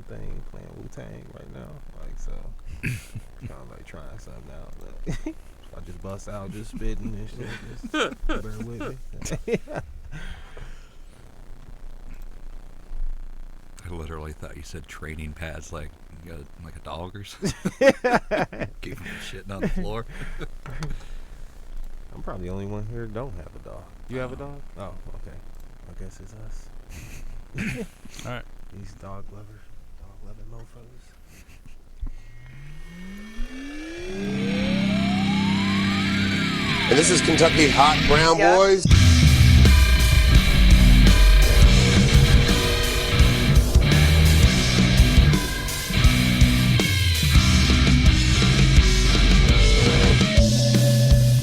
thing playing Wu-Tang right now. Like, so, kind of like trying something out. Like, I just bust out, just spitting and shit. Just bear with me. I literally thought you said training pads, like you got like a dog or something. Keep him shitting on the floor. I'm probably the only one here that don't have a dog. You have a dog? Oh, okay. I guess it's us. All right. These dog loving mofos. And this is Kentucky Hot Brown Boys.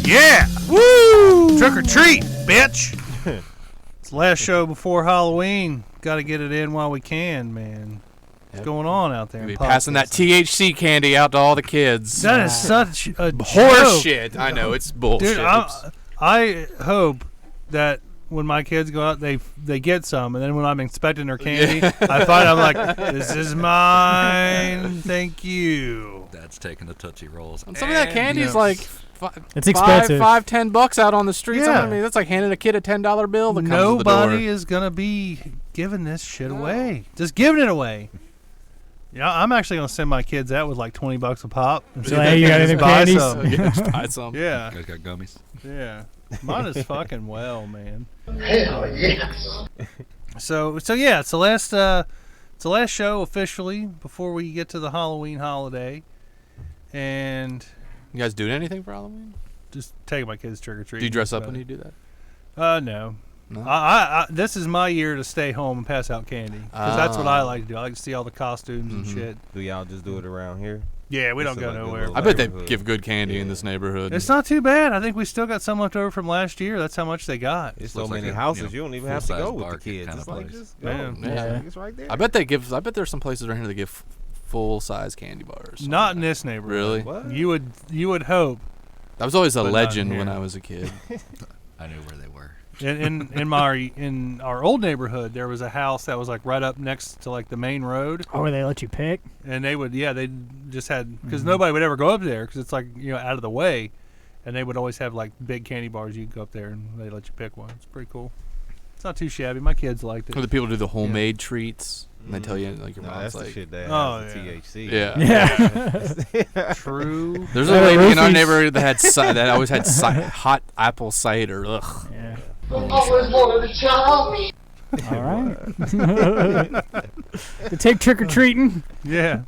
Yeah! Woo! Trick or treat, bitch! It's the last show before Halloween. Got to get it in while we can, man. What's going on out there? Be passing that THC candy out to all the kids. That is such a horse joke. shit. I know, it's bullshit. Dude, I hope that when my kids go out, they get some, and then when I'm inspecting their candy, I find I'm like, this is mine. Thank you. Dad's taking the Tootsie Rolls. And some of that candy is like it's expensive. $5-10 out on the streets. Yeah. I mean, that's like handing a kid a $10 bill that comes to the Nobody door. is gonna be giving this shit away. Just giving it away. Yeah, I'm actually gonna send my kids out with like $20 a pop. And So, hey, you got any buy candies? some. Yeah, just buy some. Yeah, You guys got gummies? yeah. Mine is fucking well, man. Hell yes. So yeah, it's the last show officially before we get to the Halloween holiday, and You guys doing anything for Halloween? just taking my kids trick or treating. Do you dress up when you do that? No. No? I this is my year to stay home and pass out candy because that's what I like to do. I like to see all the costumes and shit. Do y'all just do it around here? Yeah, we don't It's go like a nowhere. little I bet they neighborhood. give good candy in this neighborhood. It's not too bad. I think we still got some left over from last year. That's how much they got. It's so Looks like many a, houses, you don't even have to full-size go with the market kids. kind It's of like place. just go. Yeah. Yeah. It's right there. I bet there's some places around here that give full-size candy bars. Not in this neighborhood. Really? What? You would hope. That was always a But not legend here. when I was a kid. I knew where they were. In our old neighborhood, there was a house that was like right up next to like the main road, Oh, where they let you pick? and they just had because nobody would ever go up there because it's like out of the way, and they would always have like big candy bars. You'd go up there and they let you pick one. It's pretty cool. It's not too shabby. My kids liked Where the it. people do the homemade treats, and they tell you like your No, mom's that's the like, shit that Oh, has the yeah. THC. yeah. True. There's a Yeah, lady in our roofies. neighborhood that had that always had hot apple cider. Ugh. Yeah. Always wanted a child. All right. To take trick or treating. Yeah.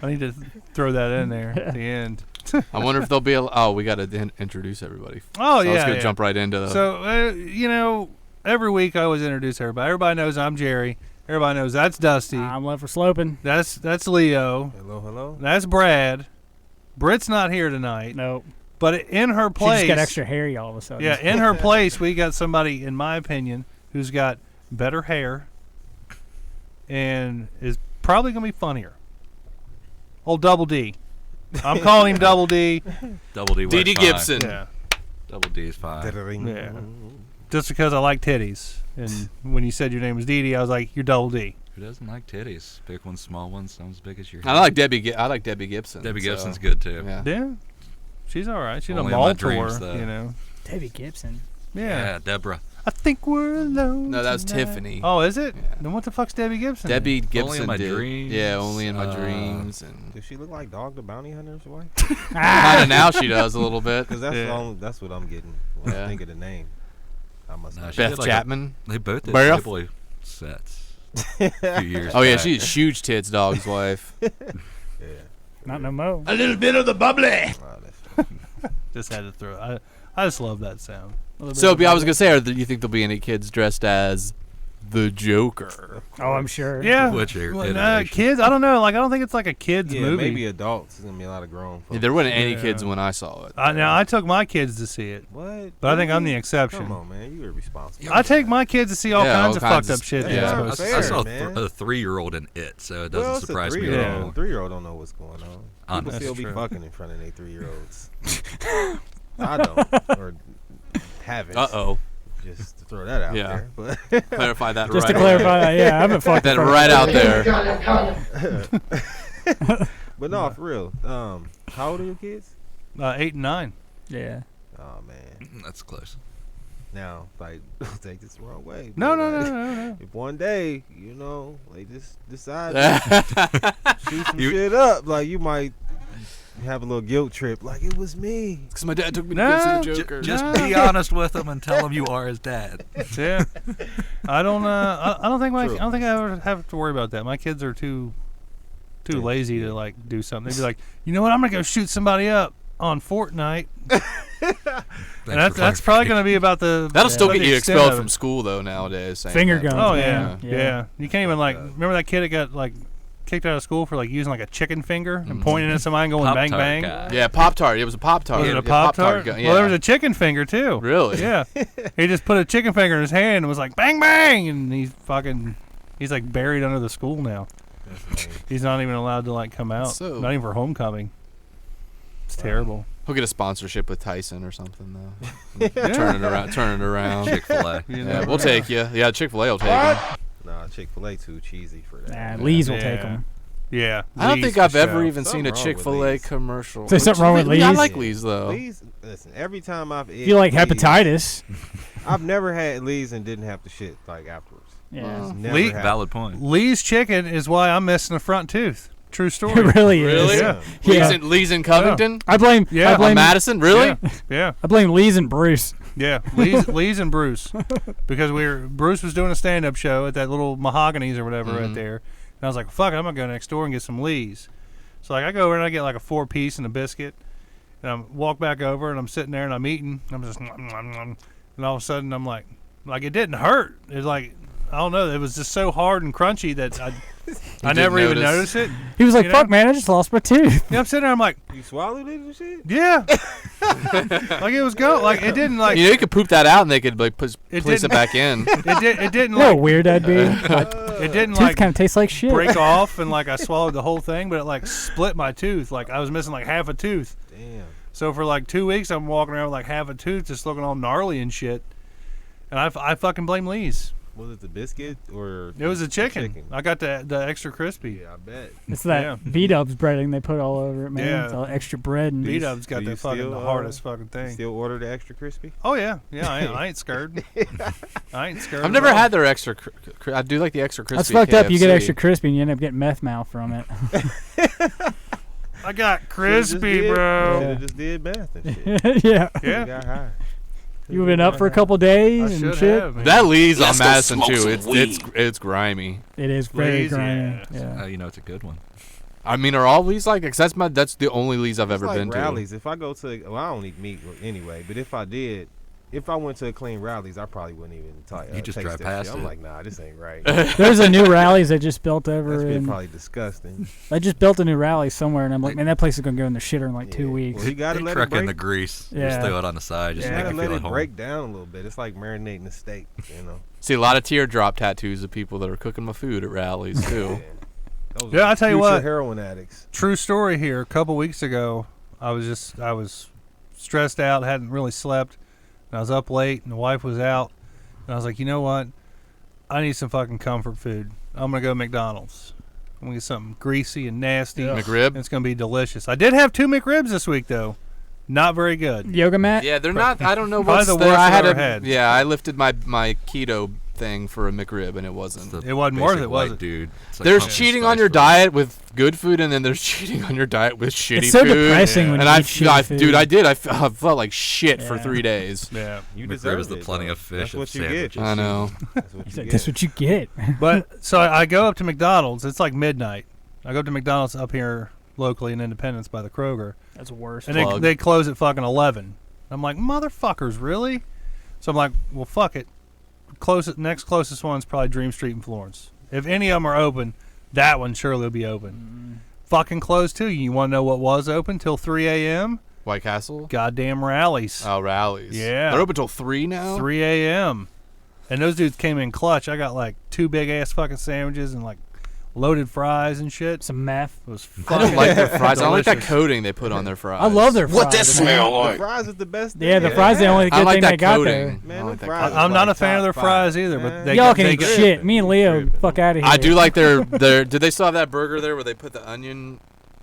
I need to throw that in there at the end. I wonder if they'll be. We got to introduce everybody. Oh So yeah. let's go yeah. jump right into the. So every week I always introduce everybody. Everybody knows I'm Jerry. Everybody knows that's Dusty. I'm left for sloping. That's Leo. Hello. That's Brad. Britt's not here tonight. No. But in her She place, just got extra hairy all of a sudden. yeah, in her place, we got somebody, in my opinion, who's got better hair and is probably gonna be funnier. Old Double D. I'm calling him Double D. Double D. D.D. works fine. Gibson. Yeah, Double D is fine. yeah. Just because I like titties, and when you said your name was Dee Dee, I was like, you're Double D. Who doesn't like titties? Big ones, small ones, some as big as your I like Debbie. I like Debbie Gibson. Debbie so, Gibson's good too. Yeah. Yeah, she's all right. She's a Only in my mall dreams, tour, though. Debbie Gibson. Yeah. Deborah. I think we're alone. No, that was tonight. Tiffany. Oh, is it? Yeah. Then what the fuck's Debbie Gibson? Debbie Only Gibson in my did. dreams. Yeah, only in my dreams. And Does she look like Dog the Bounty Hunter's wife? kind of now she does a little bit. Because that's what I'm getting when Yeah. I think of the name. I must No, not. she Beth did like a- Chapman. They both did Beth? Playboy sets. A few years Oh yeah, back. she's huge tits. Dog's wife. Yeah. Not no mo. A little bit of the bubbly. Wow, that's Just had to throw. I just love that sound. So I was gonna say, do you think there'll be any kids dressed as the Joker? Oh, I'm sure. Yeah. Which Well, iteration? kids, I don't know. Like, I don't think it's like a kids yeah, movie. maybe adults. There's gonna be a lot of grown folks. Yeah, there wasn't any Yeah. kids when I saw it. Now, I took my kids to see it, What? but I think I'm the Really? exception. Come on, man. You are responsible. I take my kids to see all Yeah, kinds all of kinds fucked of up shit. s- they're yeah. supposed to Fair, I saw man. a 3-year-old in it, so it doesn't Well, it's surprise me at three-year-old. all. 3-year-old don't know what's going on. People Honest. still That's be true. fucking in front of their 3-year-olds. I don't. Or haven't. Uh-oh. Just to throw that out Yeah. there. But Clarify that Just right to clarify that, yeah, I haven't fucked that in front of right a out there. but no, for real. How old are your kids? 8 and 9. Yeah. Oh man. That's close. Now, like, don't take this the wrong way. No, but, no, like, no, no, no. If one day, they just decide to shoot some shit up, like you might have a little guilt trip, like it was me. Because my dad took me to No, go see the Joker. Just No. be honest with them and tell them you are his dad. Yeah. I don't. I don't think True. I don't think I ever have to worry about that. My kids are too lazy to like do something. They'd be like, you know what? I'm gonna go shoot somebody up on Fortnite. And that's probably going to be about the. That'll still about get the you extent expelled of from it. school though nowadays. saying Finger that. guns. Oh man. yeah. You can't even like remember that kid that got like kicked out of school for like using like a chicken finger and pointing at somebody and going bang Pop-Tart bang. guy. Yeah, Pop-Tart. It was a Pop-Tart. Was it Yeah, a Pop-Tart? gun, Well, there was yeah. a chicken finger too. Really? Yeah. He just put a chicken finger in his hand and was like bang bang, and he's like buried under the school now. He's not even allowed to like come out. So- Not even for homecoming. It's terrible. He'll get a sponsorship with Tyson or something though. Turn it around. Chick-fil-A. You Yeah, know? we'll take you. Yeah, Chick-fil-A will take him. Nah, Chick-fil-A too cheesy for that. Nah, Lee's will Yeah. take them. Yeah. I don't Lee's think for I've ever sure. even Something seen a wrong with Chick-fil-A Lee's. commercial. There's something wrong with Yeah, I Lee's? like Lee's though. Lee's, listen, every time I've If you like Lee's, hepatitis. I've never had Lee's and didn't have to shit like afterwards. Yeah. It's never Lee- happened. Valid point. Lee's chicken is why I'm missing a front tooth. True story. It really Really? is. Yeah. Yeah. Lee's in Covington? I blame. Yeah. I On blame. Madison? Really? Yeah. I blame Lee's and Bruce. Yeah. Lee's and Bruce. Because Bruce was doing a stand up show at that little Mahogany's or whatever right there. And I was like, fuck it, I'm gonna go next door and get some Lee's. So like I go over and I get like a 4-piece and a biscuit. And I walk back over and I'm sitting there and I'm eating. And I'm just and all of a sudden I'm like it didn't hurt. It's like I don't know, it was just so hard and crunchy that I never even notice. noticed it. He was like, You "Fuck, know? man, I just lost my tooth." Yeah, I'm sitting there, I'm like, You swallowed it and shit? yeah. Like it was like it didn't like You could poop that out and they could like place it didn't- back in. it didn't What like weird that'd be. it didn't Tooth like kind of tastes like shit. break off and like I swallowed the whole thing, but it like split my tooth. Like I was missing like half a tooth. Damn. So for like 2 weeks, I'm walking around with like half a tooth, just looking all gnarly and shit. And I fucking blame Lee's. Was it the biscuit or It was a the chicken. I got the extra crispy. Yeah, I bet. It's that Yeah. V-Dubs breading they put all over it, man. Yeah. It's all extra bread and B-Dub's got Do you the fucking still, the uh, hardest fucking You thing. still order the extra crispy? Oh yeah, I ain't scared. I ain't scared. I've at never all. had their extra. I do like the extra crispy. That's fucked up. You get KFC. extra crispy and you end up getting meth mouth from it. I got Should've just crispy, did- bro. should've just did math and shit. Yeah. You Yeah, got high. You've been up for a couple I days and should shit. have. Man. That Lee's on Let's go Madison smoke too. some It's grimy. It is very Lee's, grimy. yeah. Yeah. You know it's a good one. I mean, are all Lee's like? 'Cause that's the only Lee's I've It's ever like been Rallies. If I go to, well, I don't eat meat anyway. But if I did, if I went to a clean Rallies, I probably wouldn't even You just taste drive that past shit. I'm it. like, nah, this ain't right. There's a new Rallies that just built That's over, been and probably disgusting. I just built a new Rallies somewhere, and I'm like, man, that place is gonna go in the shitter in like 2 Yeah. weeks. Well, you gotta They let it truck in break. the grease. Yeah. Just throw it on the side. Just You make gotta it let feel it at home. break down a little bit. It's like marinating a steak, you know. See a lot of teardrop tattoos of people that are cooking my food at rallies too. Those Yeah, are I'll tell you future what. heroin addicts. True story here. A couple weeks ago, I was stressed out, hadn't really slept, and I was up late, and the wife was out, and I was like, you know what? I need some fucking comfort food. I'm gonna go to McDonald's. I'm gonna get something greasy and nasty. And McRib. it's gonna be delicious. I did have 2 McRibs this week though. Not very good. Yoga mat. Yeah, they're not. I don't know Probably what's the there. worst I I've had ever a. had. Yeah, I lifted my keto thing for a McRib and it It's wasn't. the It wasn't worth basic it, was white it? Dude. It's like There's pumpkin cheating spice on your fries. diet with good food, and then there's cheating on your diet with shitty It's so food. depressing when and you I, eat shitty food. dude, I did. I felt like shit for Yeah. 3 days. Yeah. You McRib deserve is the it, plenty though. of fish That's of what you get. sandwiches. I know. That's what He's you like, get. that's what you get. But so I go up to McDonald's. It's like midnight. I go up to McDonald's up here locally in Independence by the Kroger. That's worse. And Plug. they close at fucking 11. I'm like, motherfuckers, really? So I'm like, well, fuck it. Next closest one's probably Dream Street in Florence. If any of them are open, that one surely will be open. Fucking closed too. You want to know what was open till 3 a.m.? White Castle. Goddamn rallies. Oh, rallies. Yeah. They're open till 3 now. 3 a.m. And those dudes came in clutch. I got like 2 big ass fucking sandwiches and like loaded fries and shit. Some meth. It was I fucking don't like their fries. I don't like that delicious. coating they put on their fries. I love their fries. What that smell The like? fries is the best. Yeah, thing the they fries the have. only I good like thing that they got coating. there. Man, I them like that fries coating. I'm not like a fan of their top fries five, either, but man. they Y'all got- can they eat got- shit. Me and Leo, fuck out of here. I do like their. Did they still have that burger there where they put the onion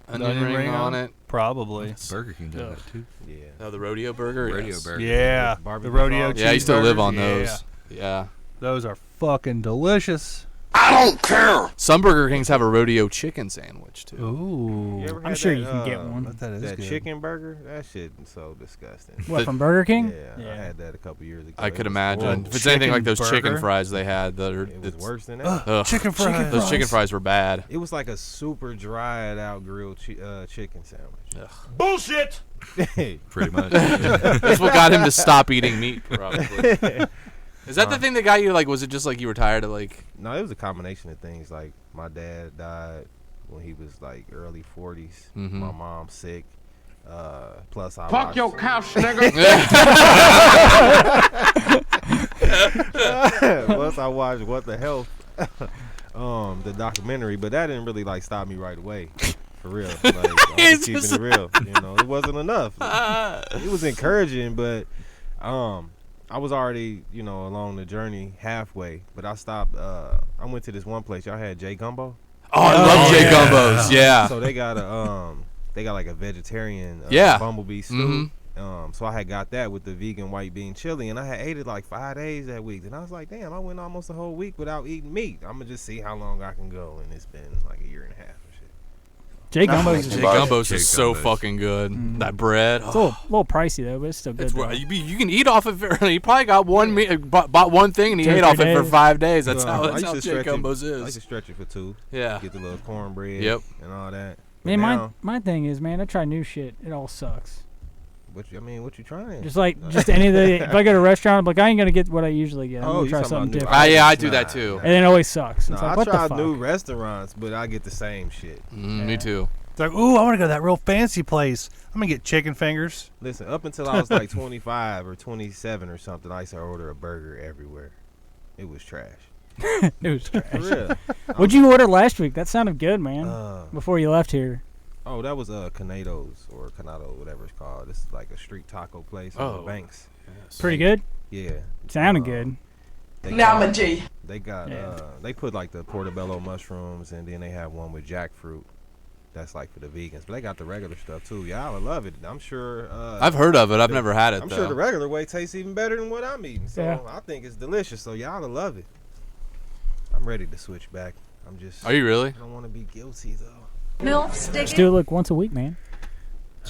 onion ring ring on on? it? Probably. Burger King does that too. Yeah. No, the rodeo burger. Rodeo yes. burger. Yeah, the Barbecue rodeo. sauce. Yeah, I used to live on cheeseburgers, those. yeah. Yeah. Those are fucking delicious. I don't care. Some Burger Kings have a rodeo chicken sandwich too. Ooh. You ever I'm had sure that, you can get one. But that is That good. chicken burger, that shit is so disgusting. What, the- from Burger King? Yeah, I had that a couple years ago. I It could was imagine. horrible. If it's anything like those Chicken chicken burger? fries they had, that are It was it's- worse than that. ugh. Chicken fries. Those chicken fries were bad. It was like a super dried out grilled chicken sandwich. Bullshit. Pretty much. That's what got him to stop eating meat, probably. Is that the thing that got you? Like, was it just like you were tired of like? No, it was a combination of things. Like my dad died when he was like early 40s. Mhm. My mom's sick. Plus I Fuck your watched- couch, nigga. Plus I watched What the Health, the documentary, but that didn't really like stop me right away. For real, like I'm It's just keeping just- it real. You know, it wasn't enough. It was encouraging, but I was already, you know, along the journey halfway. But I stopped. I went to this one place. Y'all had J Gumbo. Oh, I love J Gumbos. Yeah. So they got like a vegetarian Yeah. bumblebee stew. Mhm. So I had got that with the vegan white bean chili, and I had ate it like 5 days that week. And I was like, damn, I went almost a whole week without eating meat. I'm gonna just see how long I can go, and it's been like a year and a half and shit. Jay Gumbo's J is Gumbos J is so Gumbos. fucking good. Mm. That bread. it's a little pricey though, but it's still good. It's though. where you can eat off of it. He probably got one meat, bought one thing, and he 2 or ate off 3 it for days. 5 days. That's Well, how I used to J stretch it- Gumbos I used to is. stretch it for 2, Yeah. get the little cornbread, Yep. and all that. But Man, now, my thing is, man, I try new shit. It all sucks. what you trying? Just any of the. If I go to a restaurant, I'm like, I ain't gonna get what I usually get. I'm Oh, gonna you try talking something about new different. Yeah, I do Nah, that too. nah. And then it always sucks. No, It's like, I what the tried fuck? new restaurants, but I get the same shit. Me Yeah. too. It's like, ooh, I want to go to that real fancy place. I'm gonna get chicken fingers. Listen, up until I was like 25 or 27 or something, I used to order a burger everywhere. It was trash. It was For trash. real. What'd you order last week? That sounded good, man. Uh, Before you left here. oh, that was Canados or Canado, whatever it's called. It's like a street taco place on Oh. the Banks. Pretty good. Yeah. Sounded Uh, good. They Now I'm got, a G. they got Yeah. they put like the portobello mushrooms, and then they have one with jackfruit. That's like for the vegans, but they got the regular stuff too. Y'all will love it. I'm sure. I've heard of it. I've never had it I'm though. sure the regular way tastes even better than what I'm eating. So Yeah. I think it's delicious. So y'all will love it. I'm ready to switch back. I'm just. Are you really? I don't want to be guilty though. MILF Just sticky. do it like once a week, man.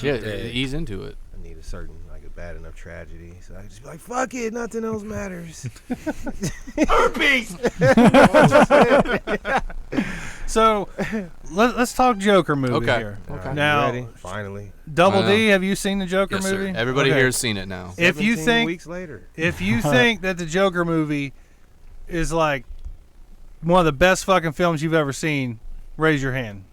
Yeah, ease into it. I need a certain like a bad enough tragedy, so I can just be like, fuck it, nothing else matters. So let's talk Joker movie Okay. here. Okay. You Now, ready? Finally. Double I know. D, have you seen the Joker Yes, movie? sir. Everybody Okay. here has seen it now. If you 17 think weeks later. if you think that the Joker movie is like one of the best fucking films you've ever seen, raise your hand.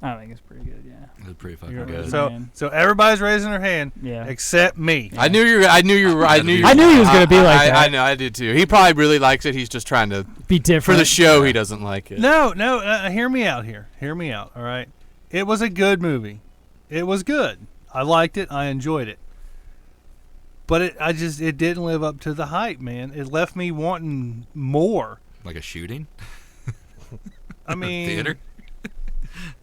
I think it's pretty good, yeah. It was pretty fucking You're good. right. So Man. so everybody's raising their hand Yeah. except me. I knew you. I knew you. I knew. I knew he was gonna be like I that. know. I did too. He probably really likes it. He's just trying to. Be different. For the show, he doesn't like it. No, hear me out here. Hear me out, all right? It was a good movie. It was good. I liked it. I enjoyed it. But it didn't live up to the hype, man. It left me wanting more. Like a shooting? I mean, Theater?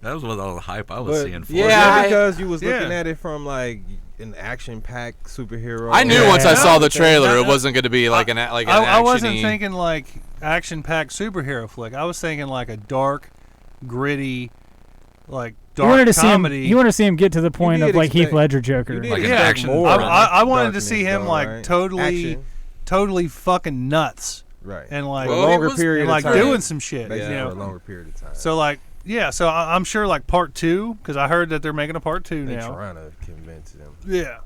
That was what all the hype I was But seeing for yeah, it. yeah, I- because you was yeah. looking at it from like an action-packed superhero. I knew Yeah. once I saw the No, trailer, it no, wasn't going to be like an like an I wasn't action-y- thinking like action-packed superhero flick. I was thinking like a dark, gritty, like He wanted dark to see him. comedy. He wanted to see him get to the point did of like Heath expect- Ledger Joker. You did Like an expect action more thriller. I wanted to darkness, see him though, like right? totally, Action, totally fucking nuts right? and like For a Well, longer it was- period and of like time. doing some shit. Basically You for a know? longer period of time. So like yeah, so I'm sure like part 2 because I heard that they're making a part 2 they now. trying to convince them. Yeah,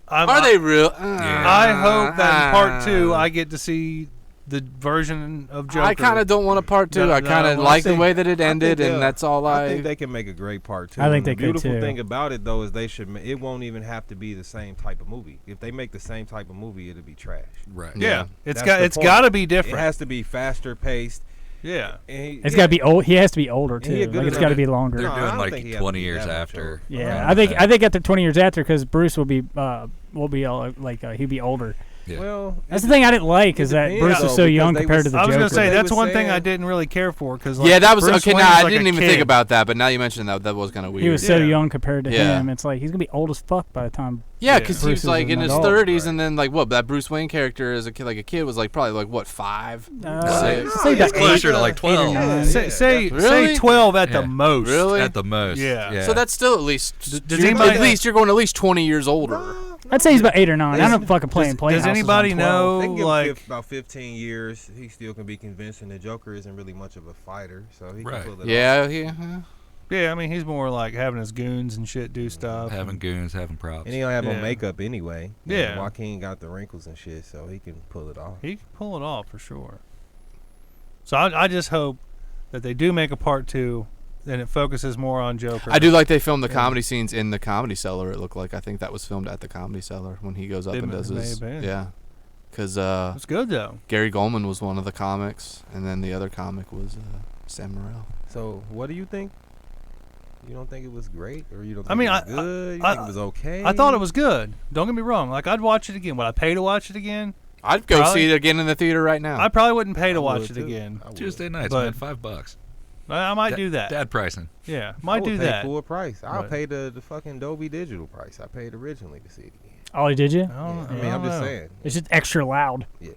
Are they real? I hope that in part 2 I get to see the version of Joker. I kind of don't want a part 2. No, I kind of no, like the think- way that it I ended, think and that's all I think they can make a great part 2. I think And they the could, beautiful too. thing about it though is they should. It won't even have to be the same type of movie. If they make the same type of movie, it'll be trash. Right. Yeah, it's That's got the it's point. got to be It different. has to be faster paced. Yeah. And It's got to be old. He has to be older And he too. a good Like it's enough- got to be longer. They're No, I doing don't like think he has 20 to be years that much after. older. Yeah, Right. I think after 20 years after, because Bruce will be he'd be older. Yeah. Well, That's the thing I didn't like is that depends, Bruce though, was so because young they compared to was- the I was Joker. gonna say They that's was one thing I saying- didn't really care for because Yeah, that was Bruce okay. Wayne's Nah, I like didn't a even kid. think about that, but now you mentioned that was kind of weird. He was so Yeah. young compared to Yeah. him. It's like he's gonna be old as fuck by the time. Yeah, Yeah. because he Bruce was is like an in his adult. 30s, and then like what that Bruce Wayne character as a kid was like probably like what 5. Say It's about closer to like 8 or 12. 9. say Really? 12 at Yeah. the most. Really? At the most. Yeah. So that's still at least. Does at anybody- least you're going at least 20 years older. I'd say he's about 8 or 9. I don't fucking play in Does Playhouses on anybody 12. know They can give like him about 15 years. He still can be convincing. The Joker isn't really much of a fighter, so he Right. can pull it off. Yeah. Yeah, I mean he's more like having his goons and shit do stuff. Having goons, having props. And he don't have Yeah. on makeup anyway. Yeah. And Joaquin got the wrinkles and shit, so he can pull it off. He can pull it off for sure. So I just hope that they do make a part 2 and it focuses more on Joker. I do like they filmed the comedy scenes in the Comedy Cellar. It looked like I think that was filmed at the Comedy Cellar when he goes up It and does may his have been. yeah. Because It's good though. Gary Goldman was one of the comics, and then the other comic was Sam Morril. So, what do you think? You don't think it was great, or you don't? Think I mean, it was good. You I- think it was okay? I thought it was good. Don't get me wrong. Like I'd watch it again. Would I pay to watch it again? I'd go Probably- see it again in the theater right now. I probably wouldn't pay I to would watch it too. again. I would. Tuesday nights, But- man, $5. I might do that. Dad pricing. Yeah, I might would do pay that. full price. I'll But- pay the fucking Dolby Digital price I paid originally to see it again. Oh, did you? I don't, Yeah, I mean, don't I'm just know. saying. It's just extra loud. Yeah.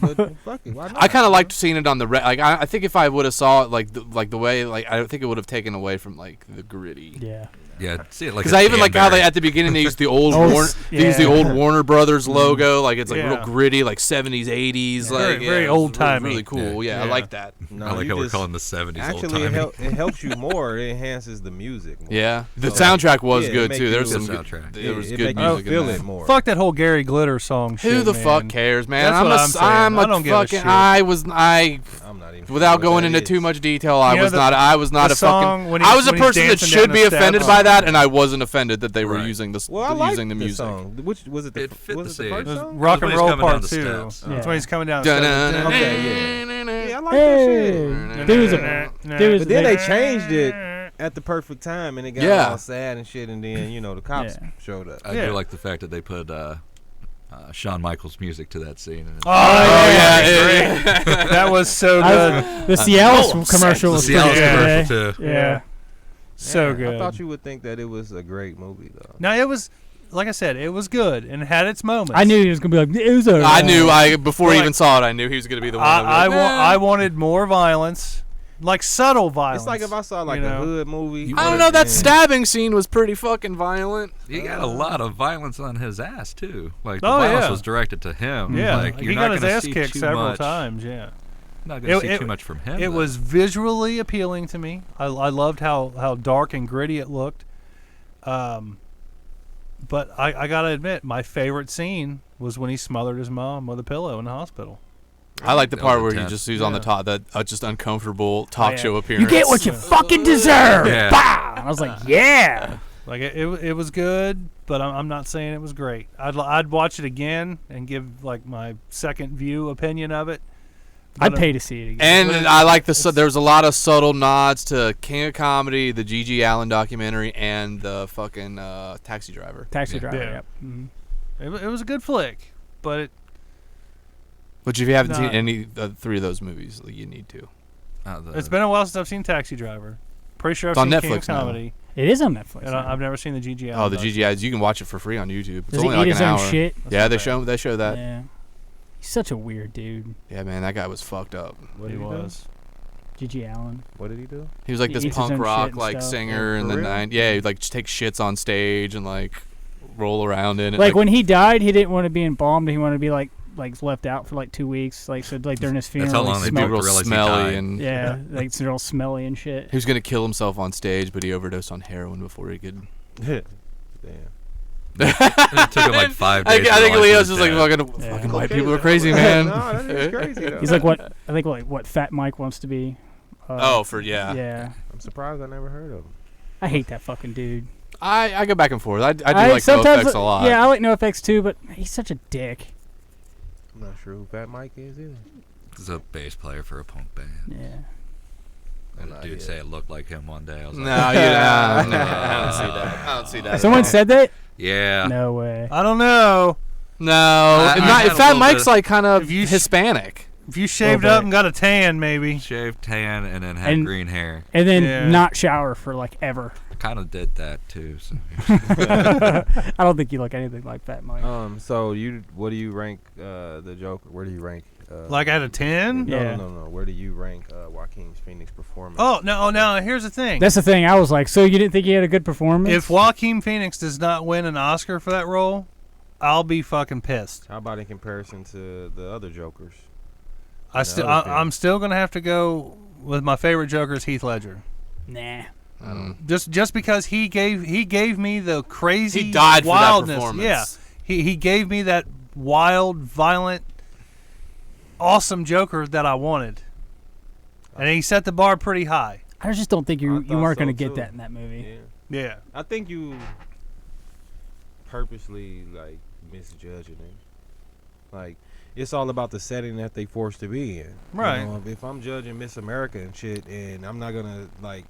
But fuck it, why not? I kind of liked seeing it on the like. I think if I would have saw it like the way like I think it would have taken away from like the gritty. Yeah. Yeah, see it like Because a I even like how they Danbury. at the beginning they used the old Oh, they used the yeah. old Warner Brothers logo, like it's like Yeah. real gritty, like 70s, 80s, Very- like very it was old-timey. really cool. Yeah, I Yeah. like that. No, I like you how we're just- calling the 70s Actually, old timey. it helps you more. It enhances the music. More. Yeah, the So, soundtrack was yeah, it good make too. There you- was some Good good, soundtrack. there was it good make you music in feel that. it more. Fuck that whole Gary Glitter song. Who shit, the man. fuck cares, man? That's what I'm saying. I'm I a don't give a fucking. shit. I'm not even. Without sure what going that into is. too much detail, You know I was not the a song fucking. when I was a when he's person that dancing should down be the steps? offended by that, and I wasn't offended that they were Right. using Well, I like using the music. song. Which was it? The It fit was the it the scene. first It was song? Rock and When he's Roll coming Part down the 2. steps. Yeah. That's when he's coming down the Dun-dun-dun. steps. Okay, yeah, I like that Hey, shit. dude was a But then they changed it at the perfect time, and it got Yeah. all sad and shit. And then the cops Yeah. showed up. I Yeah. do like the fact that they put Shawn Michaels music to that scene. And Oh, Oh yeah, yeah, that was so good. The Cialis commercial the was Cialis pretty good. commercial too. Yeah. So Yeah, good. I thought you would think that it was a great movie, though. No, it was like I said, it was good and it had its moments. I knew he was gonna be like, it was a. I knew before I Like- even saw it. I knew he was gonna be the one. I wanted more violence, like subtle violence. It's like if I saw like you a know? hood movie. You I don't wanted- know. That and- stabbing scene was pretty fucking violent. You got a lot of violence on his ass too. Like the Oh, violence yeah. was directed to him. Yeah, like, you're he not got his gonna ass see kicked too several much, times. Yeah, Not gonna see It- too much from him. it though. was visually appealing to me. I loved how dark and gritty it looked. But I gotta admit, my favorite scene was when he smothered his mom with a pillow in the hospital. I like the That part was where intense. he's on the Yeah. top, that just uncomfortable talk yeah. show appearance. You get what you fucking deserve. Yeah. Bah! I was like, yeah. Like it was good, but I'm not saying it was great. I'd watch it again and give like my second view opinion of it. I'd But, pay to see it again. And I like there was a lot of subtle nods to King of Comedy, the G.G. Allen documentary, and the fucking Taxi Driver. Taxi Yeah. driver. Yeah. Yep. Mhm. It was a good flick, but it, Which if you haven't No. seen any three of those movies, like, you need to. it's been a while since I've seen Taxi Driver. Pretty sure I've It's on seen King of Netflix now. Comedy, It is on Netflix. and I've never seen the GG Allen. Oh, the doc. GGIs, you can watch it for free on YouTube. It's Does he only eat like his an own hour. shit? That's Yeah, not they bad. show that. Yeah. He's such a weird dude. Yeah, man, that guy was fucked up. What He did he do? was. G.G. Allen. What did he do? He was like He this eats his punk own shit rock and like stuff. singer Yeah, in for the real? '90s. Yeah, he'd like just take shits on stage and like roll around in it. Like when he died, he didn't want to be embalmed. He wanted to be like left out for like 2 weeks. Like so, like during his funeral, how he long they he'd do be it smelled- real realize he smelly died. and Yeah, like it's real smelly and shit. he was gonna kill himself on stage, but he overdosed on heroin before he could. Damn. It took him like 5 I days. think to realize Leo's he just was like dead. fucking, Yeah. fucking Okay, white people are though. crazy, man. No, that is crazy though. He's like what Fat Mike wants to be. Oh, for yeah. Yeah. I'm surprised I never heard of him. I hate that fucking dude. I go back and forth. I do like sometimes NoFX a lot. Yeah, I like NoFX too, but he's such a dick. I'm not sure who Fat Mike is either. He's a bass player for a punk band. Yeah. And a dude say it looked like him one day. I was No, like, I don't see that. I don't see that. Someone said that? yeah. No way. I don't know. No, I had a Fat little Mike's bit- like kind of If you sh- Hispanic. If you shaved Well, up and got a tan, maybe. Shaved, tan, and then had And- green hair. And then Yeah. not shower for like ever. I kind of did that too. So. I don't think you look anything like Fat Mike. So what do you rank the Joker? Where do you rank? Like out of 10? Yeah. No. Where do you rank Joaquin Phoenix performance? Oh, no, here's the thing. That's the thing. I was like, so you didn't think he had a good performance? If Joaquin Phoenix does not win an Oscar for that role, I'll be fucking pissed. How about in comparison to the other Jokers? I'm still gonna have to go with my favorite Joker is Heath Ledger. Nah. Just because he gave me the crazy He died for that wildness. performance. Yeah, he gave me that wild, violent, awesome Joker that I wanted, and he set the bar pretty high. I just don't think I you thought weren't so, going to get too. that in that movie. Yeah. Yeah, I think you purposely like misjudging it. Like it's all about the setting that they forced to be in. Right. You know, if I'm judging Miss America and shit, and I'm not gonna like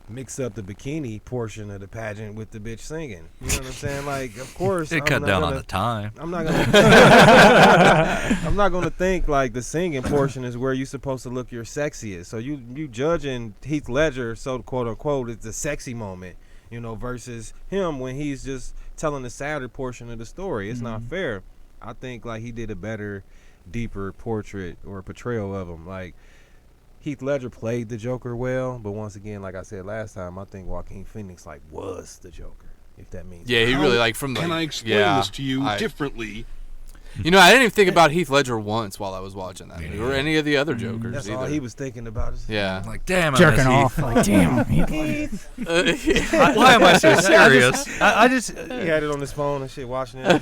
mix up the bikini portion of the pageant with the bitch singing. You know what I'm saying? Like, of course, It I'm cut not down gonna, on the time. I'm not gonna. I'm not gonna think like the singing portion is where you're supposed to look your sexiest. So you judging Heath Ledger, so quote unquote, it's the sexy moment, you know, versus him when he's just telling the sadder portion of the story. It's not fair. I think like he did a better, deeper portrait or portrayal of him. Like Heath Ledger played the Joker well, but once again, like I said last time, I think Joaquin Phoenix like was the Joker. If that means Yeah, he really like from the. Can I explain yeah, this to you differently? You know, I didn't even think about Heath Ledger once while I was watching that movie, or any of the other Jokers that's either. all he was thinking about. Yeah. I'm like, damn it. Jerking off. Like, damn. Heath Ledger. Why am I so serious? I just He had it on his phone and shit, watching it.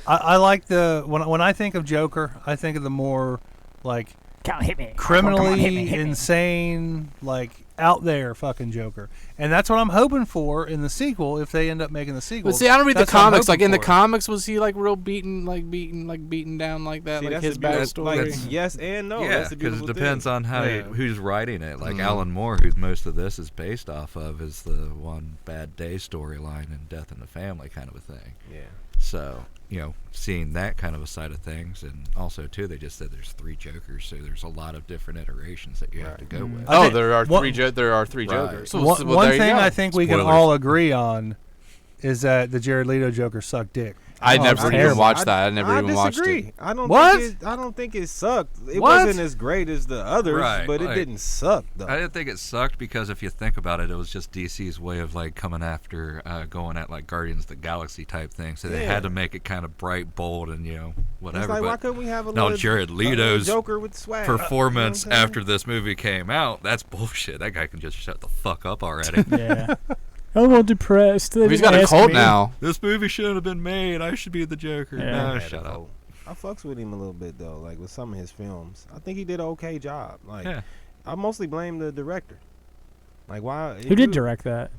I like the when I think of Joker, I think of the more like Come on, hit me. criminally Come on, hit me. insane, like out there fucking Joker, and that's what I'm hoping for in the sequel if they end up making the sequel. But see, I don't read the That's what I'm comics. Like hoping in the for. comics, was he like real beaten down like that? See, like that's his the beautiful- backstory. like, yes and no. yeah, That's the because it beautiful depends thing. on how Yeah. who's writing it. Like Mhm. Alan Moore, who most of this is based off of, is the One Bad Day storyline and Death in the Family kind of a thing. Yeah. So, you know, seeing that kind of a side of things, and also too, they just said there's 3 Jokers, so there's a lot of different iterations that you have to go with. I Oh, think there are one- three Right. Jokers. So, One, well, one there you thing go. I think we can Spoilers. all agree on is that the Jared Leto Joker sucked dick. I Oh, never it's even terrible. watched that. I never even watched disagree. it. I don't What? I don't think it sucked. It What? wasn't as great as the others, Right, but it like- didn't suck though. I didn't think it sucked because if you think about it, it was just DC's way of like coming after, going at like Guardians of the Galaxy type thing. So they Yeah. had to make it kind of bright, bold, and It's whatever. like, why but couldn't we have a no, little, Jared a Leto's Joker with swag? performance You know what I'm after this movie came out, that's bullshit. That guy can just shut the fuck up already. Yeah. I'm all depressed. They He's didn't got a ask cult me. now. This movie shouldn't have been made. I should be the Joker. Yeah. No, saying? shut up. I fucks with him a little bit though, like with some of his films. I think he did an okay job. Like Yeah. I mostly blame the director. Like why? Who did direct that?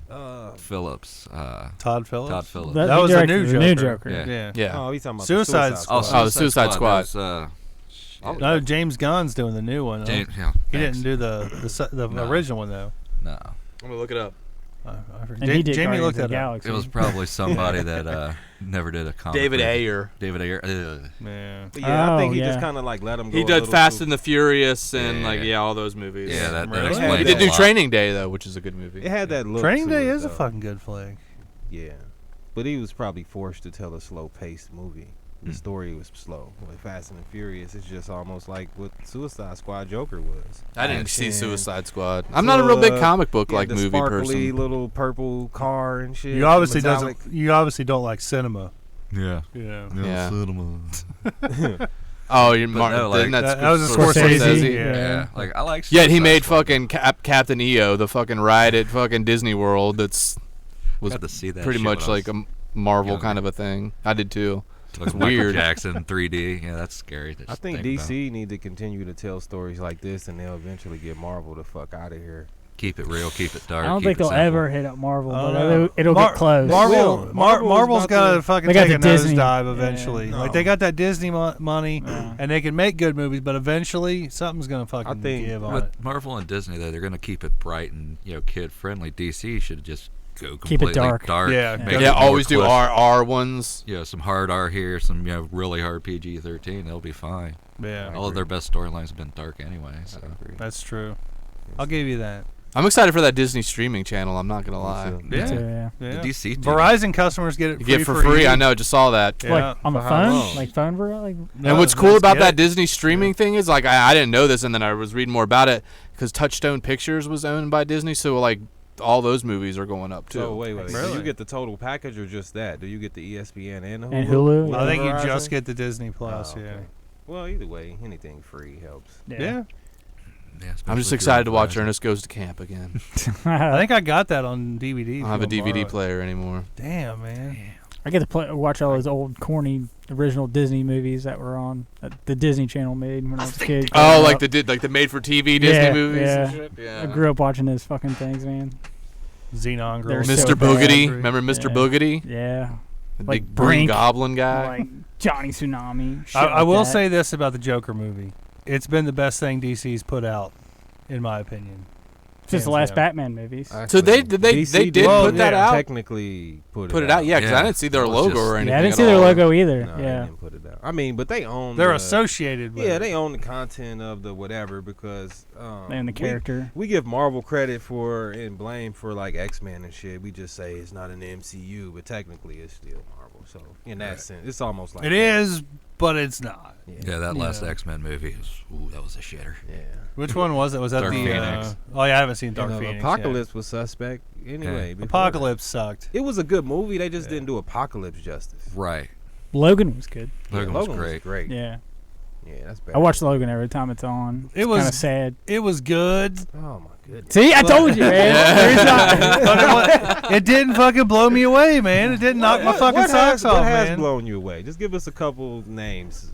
Phillips. Todd Phillips. Todd Phillips. That he was the directed new Joker. Yeah. Yeah. Yeah. Oh, he's talking about Suicide the Squad. Suicide Oh, Suicide Squad. That was, shit. No, James Gunn's doing the new one. Though. James, yeah, He thanks. didn't do the No. original one though. No. I'm gonna look it up. I forget. And he did Jamie Guardians looked of the at it. Galaxy. It was probably somebody that never did a comic. David book. Ayer. David Ayer. Ugh. Yeah. But yeah, I think he Oh, just yeah. kind of like let him go. He a did little Fast too- and the Furious and Yeah. all those movies. Yeah, that Right. explains He It did a do lot. Training Day though, which is a good movie. It had that look. Training to Day it, is a though. fucking good flick. Yeah, but he was probably forced to tell a slow-paced movie. The Mm. story was slow. With Fast and the Furious, it's just almost like what Suicide Squad Joker was. I didn't see Action, Suicide Squad. I'm not a real big blood, comic book yeah, like the movie sparkly person. little purple car and shit. You obviously metallic. You obviously don't like cinema. Yeah. Yeah. Yeah. Cinema. Oh, you're But Martin. no, like- That was a Scorsese. Scorsese. Yeah. Yeah. Like I like. Yet he Suicide made Squad. fucking Captain EO, the fucking ride at fucking Disney World. Was Got to see that pretty shit much when I like was a Marvel younger. kind of a thing. I did too. Like It's Michael weird. Jackson 3D. Yeah, that's scary. to I just think about. DC need to continue to tell stories like this, and they'll eventually get Marvel the fuck out of here. Keep it real, keep it dark. I don't keep think it they'll simple. ever hit up Marvel, Oh, but no. it'll get close. Well, Marvel's Marvel's about got to- to fucking They got take a the Disney. nosedive Yeah. eventually. No. Like they got that Disney money, Yeah. and they can make good movies, but eventually something's gonna fucking think give on it. With Marvel and Disney, though, they're going to keep it bright and kid friendly. DC should just go Keep it completely dark. Yeah. make Yeah, it more always do cliff. R ones. Some hard R here, some really hard PG-13. They'll be fine. Yeah, All of their best storylines have been dark anyway. So. that's true. I'll give you that. I'm excited for that Disney streaming channel. I'm not gonna lie. Me Yeah. too, yeah. Yeah. The DC Verizon customers get it You free get for free. I know. Just saw that. Yeah. Like on the For how phone, long? like phone for like. And what's cool about that Disney? Disney streaming thing is like I didn't know this, and then I was reading more about it because Touchstone Pictures was owned by Disney, so like all those movies are going up too. So wait, do Really? you get the total package or just that? Do you get the ESPN and Hulu? And Hulu, I think you Verizon? just get the Disney Plus. Oh, okay. Well, either way, anything free helps. Yeah. Yeah, I'm just especially excited if to you're watch Verizon. Ernest Goes to Camp again. I think I got that on DVD. I don't have a DVD player anymore. Damn, man. I get to watch all those old corny original Disney movies that were on that the Disney Channel made when I was a kid. Oh, growing like up. the made for TV Disney Yeah, movies yeah. and shit. Yeah. I grew up watching those fucking things, man. Xenon They're Girls. so Mr. Boogedy. bad. Remember Mr. Yeah. Boogedy? Yeah, The Like big green Brink. goblin guy. like Johnny Tsunami. shit I like will that. say this about the Joker movie. It's been the best thing DC's put out, in my opinion. since the hands last down. Batman movies. So they DC did Well, put that yeah, out. Technically put Put it out, yeah, because I Yeah. didn't see their It was logo just- or anything. Yeah, I didn't at see their all. logo either. No, they yeah, didn't put it out. I mean, but they own. They're the, associated with Yeah, it. they own the content of the whatever because and the character. We give Marvel credit for and blame for like X-Men and shit. We just say it's not an MCU, but technically it's still Marvel. So in that sense, it's almost like It that. is, but it's not. Yeah, that last Yeah. X-Men movie that was a shitter. Yeah. Which one was it? Was that Dark the? Phoenix. Oh, yeah, I haven't seen Dark You know, Phoenix. Apocalypse was suspect anyway. yet. before Apocalypse sucked. that. It was a good movie. They just didn't do Apocalypse justice. Right. Logan was good. Logan Yeah, was Logan great. great. Yeah, Yeah, that's bad. I watch Logan every time it's on. It It's was- kind of sad. It was good. Oh my goodness. See, I told you, man. There's not- But it didn't fucking blow me away, man. It didn't knock my fucking what socks has, off, what has man. blown you away? Just give us a couple names.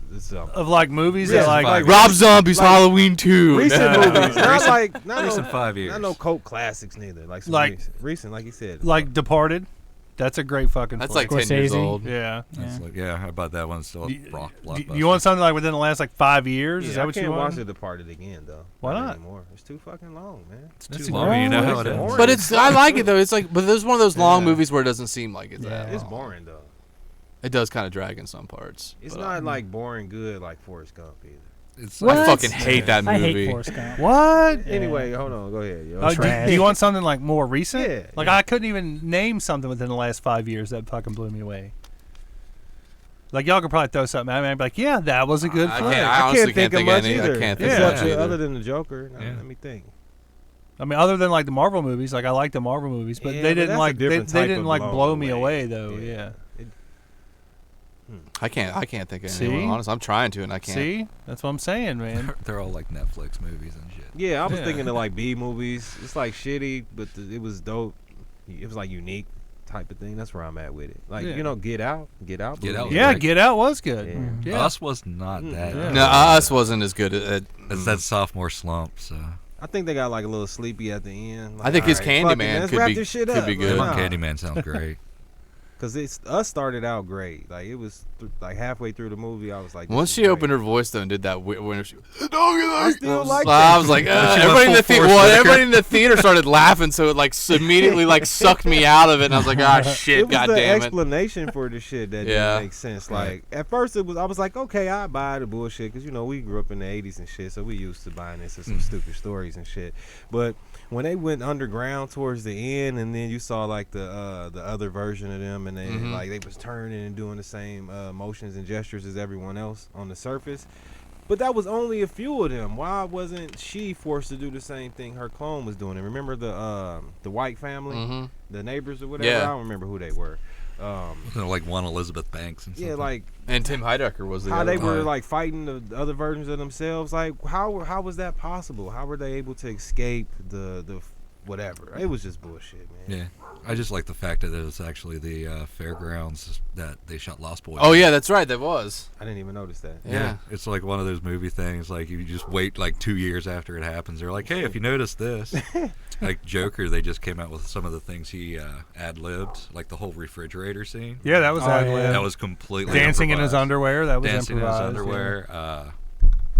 Of like movies Yeah, that like, like Rob Zombie's Like, Halloween 2. recent movies, not like not Recent no, 5 years. not no cult classics neither. Like some Like- recent, like you said. like Departed. That's a great fucking. That's flick. like 10 years Scorsese. old. yeah. That's like, how about that one? Still a rock Do blockbuster. you want something like within the last like 5 years? Is Yeah, that I what can't you watch want? The Departed again though. Why not? anymore? It's too fucking long, man. It's That's too a long. great You know how one. it is. But it's I like it though. It's like, but there's one of those long Yeah. movies where it doesn't seem like it's that. Yeah. It's long. boring though. It does kind of drag in some parts. It's but, not like boring good like Forrest Gump either. It's What? I fucking hate that I movie. hate Forrest Gump. What? Yeah. Anyway, hold on, go ahead. Yo. Do you want something like more recent? Yeah, Like yeah. I couldn't even name something within the last 5 years that fucking blew me away. Like y'all could probably throw something at me. I'd be like, yeah, that was a good I flick. can't- I honestly can't think of of much any. either. I can't think Yeah. of Except much either. other than the Joker. Now, Yeah. let me think. I mean, other than like the Marvel movies, like I like the Marvel movies, but Yeah, they but didn't that's a like they different type didn't of like blow blow me away. away though. Yeah. It- I can't think of See? anyone. Honest, I'm trying to and I can't. See, that's what I'm saying, man. They're all like Netflix movies and shit. Yeah, I was Yeah. thinking of like B movies. It's like shitty, but it was dope. It was like unique type of thing. That's where I'm at with it. Like Yeah. you know, Get Out. Get Out. Get blew Out me Yeah, away. Right. Get Out was good. Yeah. Mm. Yeah. Us was not that. Yeah. good. No, Us wasn't as good at. It's that sophomore slump. So I think they got like a little sleepy at the end. Like, I think his alright, fuck it, Candyman let's could wrap be- this shit could up. be Like, good. Come on, nah. Candyman sounds great. Cause it's Us started out great. Like it was like halfway through the movie, I was like, this Once is she great. opened her voice though and did that when she, I still like I that. was like, She went everybody in the full theater. force Well, with her. everybody in the theater started laughing, so it like immediately like sucked me out of it, and I was like, ah, shit, It was god the damn it. explanation for the shit that Yeah. didn't make sense. Like at first, I was like, okay, I buy the bullshit because you know we grew up in the '80s and shit, so we used to buying this and some stupid stories and shit. But when they went underground towards the end, and then you saw like the other version of them, and they Mhm. like they was turning and doing the same motions and gestures as everyone else on the surface. But that was only a few of them. Why wasn't she forced to do the same thing her clone was doing? And remember the white family, Mhm. the neighbors or whatever. Yeah. I don't remember who they were. Like one Elizabeth Banks and Yeah, like And Tim Heidecker was the how other they one. were like fighting the other versions of themselves. Like how was that possible? How were they able to escape the whatever? It was just bullshit, man. Yeah. I just like the fact that it was actually the fairgrounds that they shot Lost Boys. Oh yeah, that's right. That was. I didn't even notice that. Yeah. It's like one of those movie things. Like you just wait like 2 years after it happens. They're like, hey, if you notice this, like Joker, they just came out with some of the things he ad-libbed, like the whole refrigerator scene. Yeah, that was ad-lib. yeah. That was completely Dancing in his improvised. underwear. That was Dancing in his improvised. underwear.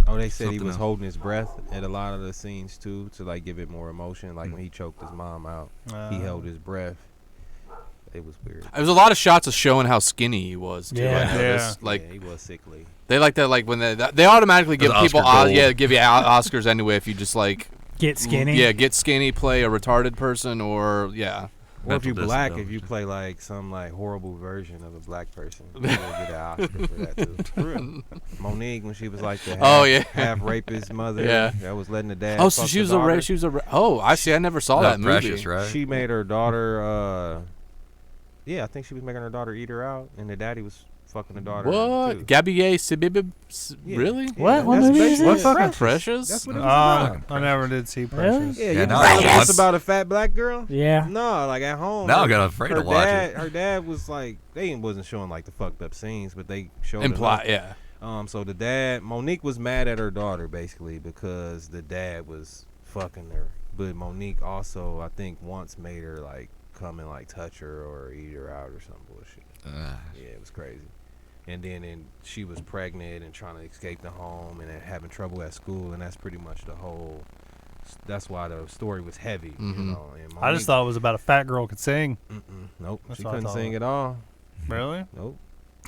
Oh, they said he Something was else. holding his breath at a lot of the scenes too, to like give it more emotion. Like Mm. when he choked his mom out, Yeah. he held his breath. It was weird. There was a lot of shots of showing how skinny he was. Too, Yeah. I noticed. Yeah. Like Yeah, he was sickly. they like that. Like when they automatically give That's people Oscar gold. give you Oscars anyway if you just like Get skinny. Yeah, get skinny, play a retarded person, or yeah. Or if Mental you black, if disability. you play like some like horrible version of a black person, you'll get an Oscar for that too. For real. Monique, when she was like the half, Oh, yeah. half rapist mother, Yeah. that was letting the dad. Oh, so fuck she the was daughter. She was a. Oh, I see. I never saw that movie. Precious, right? She made her daughter. Yeah, I think she was making her daughter eat her out, and the daddy was fucking the daughter. What? Too. Gabier Sibib? Yeah. Really? What? What that's movie is basically that? What fucking Precious? That's what it was about. I never did see Really? Precious. Yeah, Yeah, you now know I it's watch- about a fat black girl. Yeah. No, like at home. Now I her- got afraid her to watch dad, it. Her dad was like, they wasn't showing like the fucked up scenes, but they showed Imply, enough. yeah. So the dad, Monique was mad at her daughter basically because the dad was fucking her, but Monique also, I think, once made her like come and like touch her or eat her out or some bullshit. Yeah, it was crazy. And then she was pregnant and trying to escape the home and then having trouble at school, and that's pretty much the whole. That's why the story was heavy, you Mhm. know. And I just thought it was about a fat girl could sing. nope, That's she what I couldn't thought. sing at all. Really? Nope.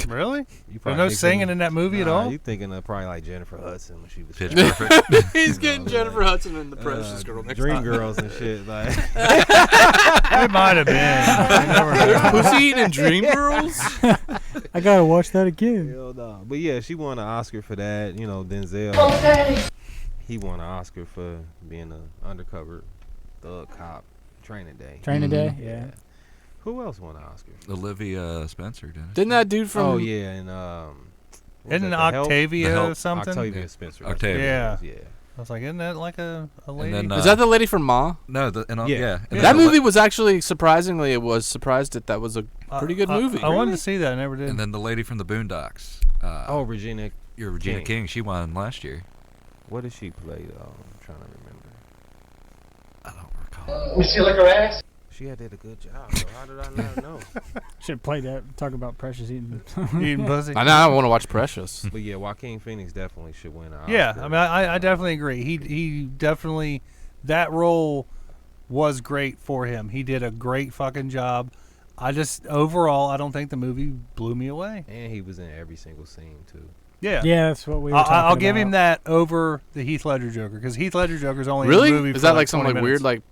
Really? You There's probably no thinking- singing in that movie at all? You thinking of probably like Jennifer Hudson when she was Pitch fat. Perfect. He's You getting know, Jennifer like, Hudson and the Precious Girl next Dream time. Girls and shit. Like, It might have been. You never know. Pussy Eating Dream Girls? I gotta watch that again. hell no. But yeah, she won an Oscar for that. You know, Denzel. He won an Oscar for being an undercover thug cop. Training Day. Training Day. Yeah. Who else won an Oscar? Olivia Spencer did. Didn't that dude from? Oh yeah, and what was Isn't that, The Help? Octavia The Help. something? Octavia Yeah. Spencer. Octavia. Yeah. Yeah. I was like, isn't that like a lady? then, Is that the lady from Ma? No, Yeah. yeah. And That then movie was actually surprisingly. It was surprised that was a pretty good movie. I wanted to see that. I never did. And then the lady from the Boondocks. Oh, Regina. Regina King. King. She won last year. What did she play though? I'm trying to remember. I don't recall. She did a good job. Though. How did I not know? Should play that. Talk about Precious eating. Eating pussy. I know. I want to watch Precious. But yeah, Joaquin Phoenix definitely should win an Oscar. Yeah, I mean, I definitely agree. He definitely, that role was great for him. He did a great fucking job. I just, overall, I don't think the movie blew me away. And he was in every single scene too. Yeah. Yeah, that's what we were talking I'll give him about. that over the Heath Ledger Joker, because Heath Ledger Joker's only Really? in the movie Is for that like some 20 like weird minutes. like?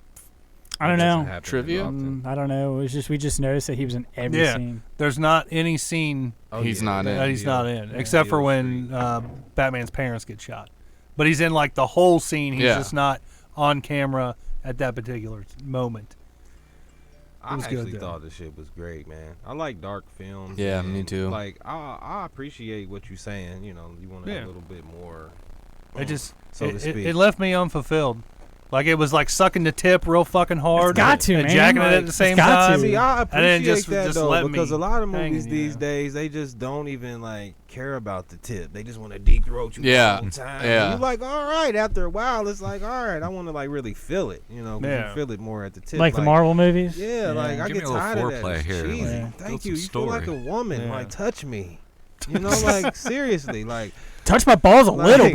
I don't It doesn't know. happen Trivia? often. I don't know. It was just we just noticed that he was in every Yeah. scene. There's not any scene Oh, He's not in. that he's not in, except for Beale when Street. Batman's parents get shot. But he's in like the whole scene. He's Yeah. just not on camera at that particular moment. I was good, actually though. thought the shit was great, man. I like dark films. Yeah, and, me too. Like I appreciate what you're saying. You know, you want Yeah. a little bit more. It just so to it, speak. it left me unfulfilled. Like it was like sucking the tip real fucking hard. got to, and man. jacking it Like, at the it's same got to. time. See, I And then appreciate that just though let because me a lot of hanging, movies you these know. days they just don't even like care about the tip. They just want to deep throat you Yeah. the whole time. Yeah. And you like, all right. After a while, it's like, all right. I want to like really feel it. You know, 'cause Yeah. you feel it more at the tip. Like the Marvel movies. Yeah, like I Give me get a little tired of that. foreplay It's here, cheesy. like, Yeah. Thank build you. some You feel like a story. woman. Yeah. Like touch me. You know, like seriously, like Touch my balls a little Like-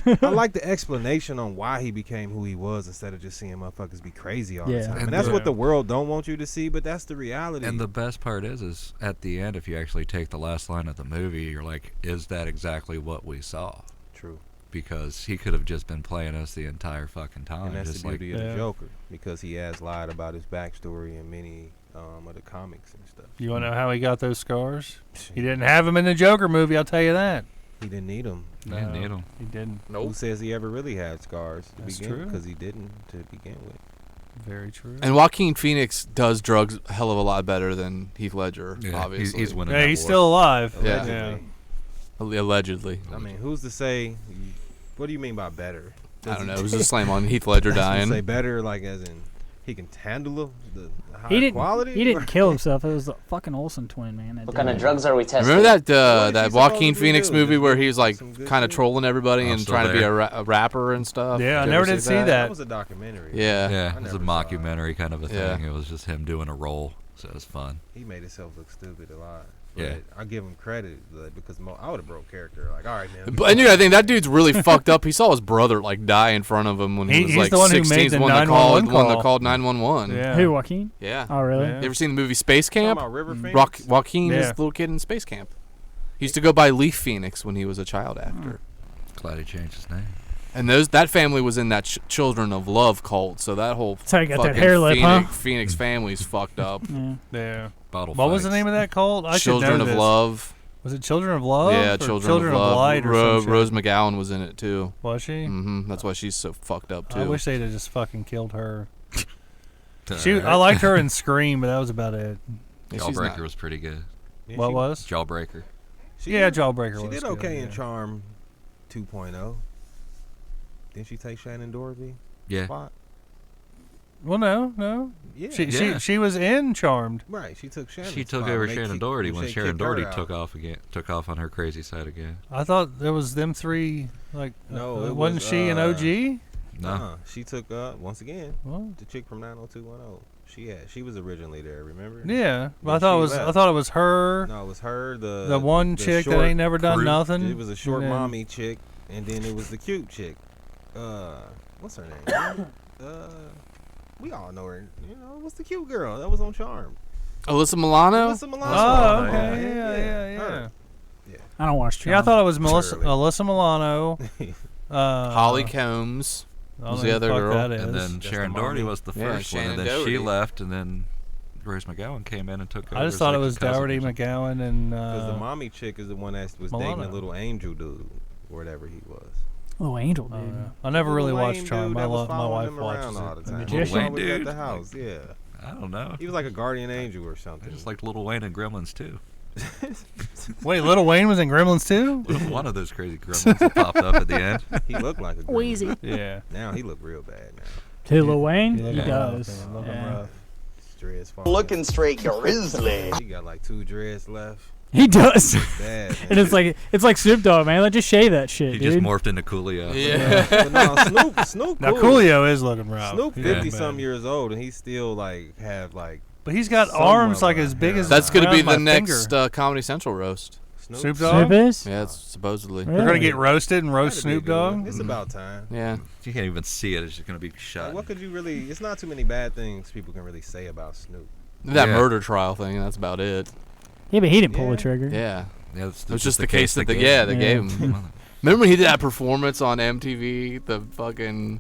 bit. I like the explanation on why he became who he was instead of just seeing motherfuckers be crazy all the Yeah. time. And And that's the- what the world don't want you to see, but that's the reality. And the best part is at the end, if you actually take the last line of the movie, you're like, is that exactly what we saw? True. Because he could have just been playing us the entire fucking time. And that's just the like, beauty of Yeah. the Joker, because he has lied about his backstory in many of the comics and stuff. You want to know how he got those scars? He didn't have them in the Joker movie. I'll tell you that. He didn't need them. you didn't need him. He didn't. Who says he ever really had scars to That's begin? true. Because he didn't to begin with. Very true. And Joaquin Phoenix does drugs a hell of a lot better than Heath Ledger. Yeah, obviously, he's winning. Yeah, that he's war. still alive. Yeah. Allegedly. I mean, who's to say? What do you mean by better? I don't know. It was a slam on Heath Ledger Say dying. better, like as in He can handle the high He didn't. quality. He didn't kill himself. It was the fucking Olsen twin, man. that What did kind of it. drugs are we testing? Remember that What is that he Joaquin supposed to Phoenix do? movie Just where do he was like some good kind of shit? trolling everybody I'm and still trying to be there. a rapper and stuff? Yeah, I Did you never ever did see That that. was a documentary. Yeah. Yeah, I it was a never saw it. mockumentary kind of a Yeah. thing. It was just him doing a role, so it was fun. He made himself look stupid a lot. But Yeah. I give him credit because I would have broke character. Like, all right, man. But and you gotta think that dude's really fucked up. He saw his brother like die in front of him when he was He's like the one who 16. made He's the the one that 911 called one that call. called 911. Yeah. Who, Joaquin? Yeah. Oh, really? Yeah. You ever seen the movie Space Talking Camp? about River Phoenix? Joaquin is Yeah. the little kid in Space Camp. He used to go by Leaf Phoenix when he was a child actor. Glad he changed his name. And that family was in that Children of Love cult, so that whole That's how you got that fucking hair lip, huh? Phoenix family's fucked up. Yeah. Yeah. Bottle What was the fights. name of that cult? I should Children know of this. Love. Was it Children of Love? Yeah, or Children of Love. Light or some shit? Rose McGowan was in it too. Was she? That's why she's so fucked up too. I wish they'd have just fucking killed her. Alright. I liked her in Scream, but that was about it. Yeah, she's Jawbreaker not- was pretty good. Yeah, What she- was? Jawbreaker. She Yeah, did- Jawbreaker She was did good, okay in yeah. Charm 2.0. Didn't she take Shannon Doherty Yeah. spot? Well, no. Yeah. She was in Charmed. Right, she took Shannon. She took over Shannon Doherty when Sharon Doherty took off on her crazy side again. I thought it was them three. Like, No, it wasn't was, she an OG? No. She took once again Well, the chick from 90210. She was originally there. Remember? yeah, but Yeah, I thought she it was. left. I thought it was her. No, it was her. The one chick that short ain't never done crew. nothing. It was a short and then- mommy chick, and then it was the cute chick. What's her name? We all know her. You know, what's the cute girl that was on Charm? Alyssa Milano. Alyssa Milano. Oh, Yeah, okay, yeah, yeah. her. I don't watch Charm. Yeah, I thought it was Melissa, Shirley. Alyssa Milano. Holly Combs. I don't was know the who other fuck girl. that is. And then That's Sharon the Doherty mommy. was the Yeah, first one, Shannon and then Doherty. she left, and then Rose McGowan came in and took over. I just as, thought it like, was the cousin Doherty or something. McGowan and Because the mommy chick is the one that was dating Milano. the little angel dude, or whatever he was. Oh, Angel, dude. Oh, yeah. I never Little really Wayne watched Charm. dude My, that was my following wife them around watches all it. the time. magician? He was always Wayne at dude. the house. Yeah, I don't know. he was like a guardian angel or I something. just like Little Wayne and Gremlins too. Wait, Little Wayne was in Gremlins too? One of those crazy gremlins that popped up at the end. He looked like a gremlin. Wheezy. Yeah. Now he look real bad now. To Lil Wayne? Yeah, He yeah. does. Looking Yeah. rough. Dreads falling. Looking straight grizzly. He got like 2 dreads left. He does. Bad. Man. And it's like Snoop Dogg, man. Like, just shave that shit, He dude. just morphed into Coolio. Yeah. But no, Snoop. Now cool. Coolio is looking rough. Snoop He's 50 bad. some years old and he still like have like But he's got Somewhat arms like of a as big hair. as That's gonna be around my the next finger. Comedy Central roast. Snoop Snoop Dogg. is? Yeah, it's supposedly. Really? They're gonna get roasted and That'd roast be a Snoop good one. Dogg. It's about time. Yeah. You can't even see it. It's just gonna be shot. Like, what could you really? It's not too many bad things people can really say about Snoop. That Yeah. murder trial thing. That's about it. Yeah, but he didn't pull Yeah. the trigger. Yeah. Yeah, it's It was just the case that they gave Yeah. him. Remember when he did that performance on MTV? The fucking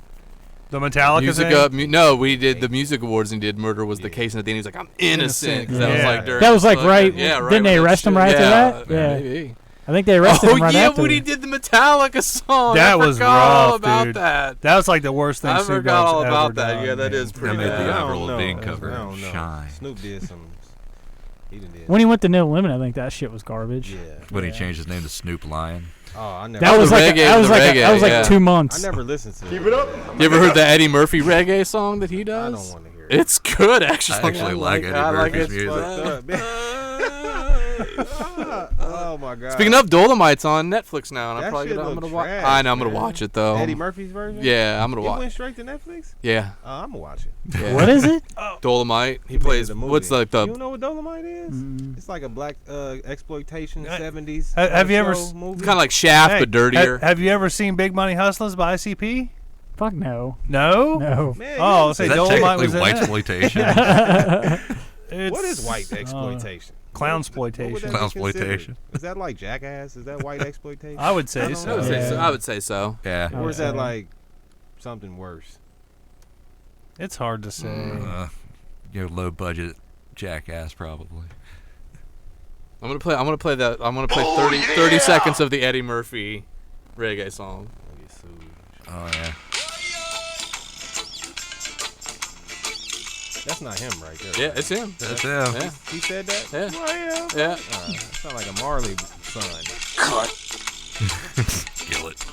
The Metallica music thing. up. No, we did the music awards and did murder was the case, and at the end he was like, "I'm innocent." 'cause That was Yeah. like during That was like fucking- right- Yeah, right. didn't they when arrest him shit- right after yeah, that? Yeah. Maybe. I think they arrested Oh him right yeah, after. when he did the Metallica song. That I was forgot all rough, about dude. that. That was like the worst thing I Snoop forgot Dogg's all ever about that. done, Yeah, that man. is pretty That made the bad. Avril I don't know. Lavigne I cover don't know. shine. Snoop did some. He did. When he went to No Limit, I think that shit was garbage. Yeah. When he changed his name to Snoop Lion. Oh, I never. That was the like reggae, that was the like reggae, that was like yeah. 2 months. I never listened to it. Keep it up. You ever heard the Eddie Murphy reggae song that he I does? don't want to hear it. It's good, actually. I actually like Eddie I like Murphy's it. music. Oh my god. Speaking of Dolomite's on Netflix now, and That I'm probably shit gonna, I'm look gonna watch. trash, I know I'm gonna man. watch it though. Eddie Murphy's version. Yeah, I'm gonna It watch. went straight to Netflix. Yeah, I'm gonna watch it. yeah. What is it? Dolomite. He made plays. it a movie. What's like You the? know what Dolomite is? Mm. It's like a black exploitation Uh, 70s. have you ever show s- movie. Kind of like Shaft, Hey, but dirtier. Have you ever seen Big Money Hustlers by ICP? Fuck no. No. No. Man, Oh, you say Is that Dolomite technically was in white that? exploitation? what is It's- white exploitation? Clownsploitation. What would that be Clownsploitation. considered? Is that like Jackass? Is that white exploitation? I would say I don't so. I would know. say Yeah. so. I would say so. Yeah. Or is that Okay. like something worse? It's hard to say. Low budget jackass probably. I'm gonna play that. I'm gonna play 30 seconds of the Eddie Murphy reggae song. I'll get sued. Oh yeah. That's not him right there. Yeah, it's him. That's him. Yeah, He said that? yeah, yeah. Sound like a Marley son. Kill it.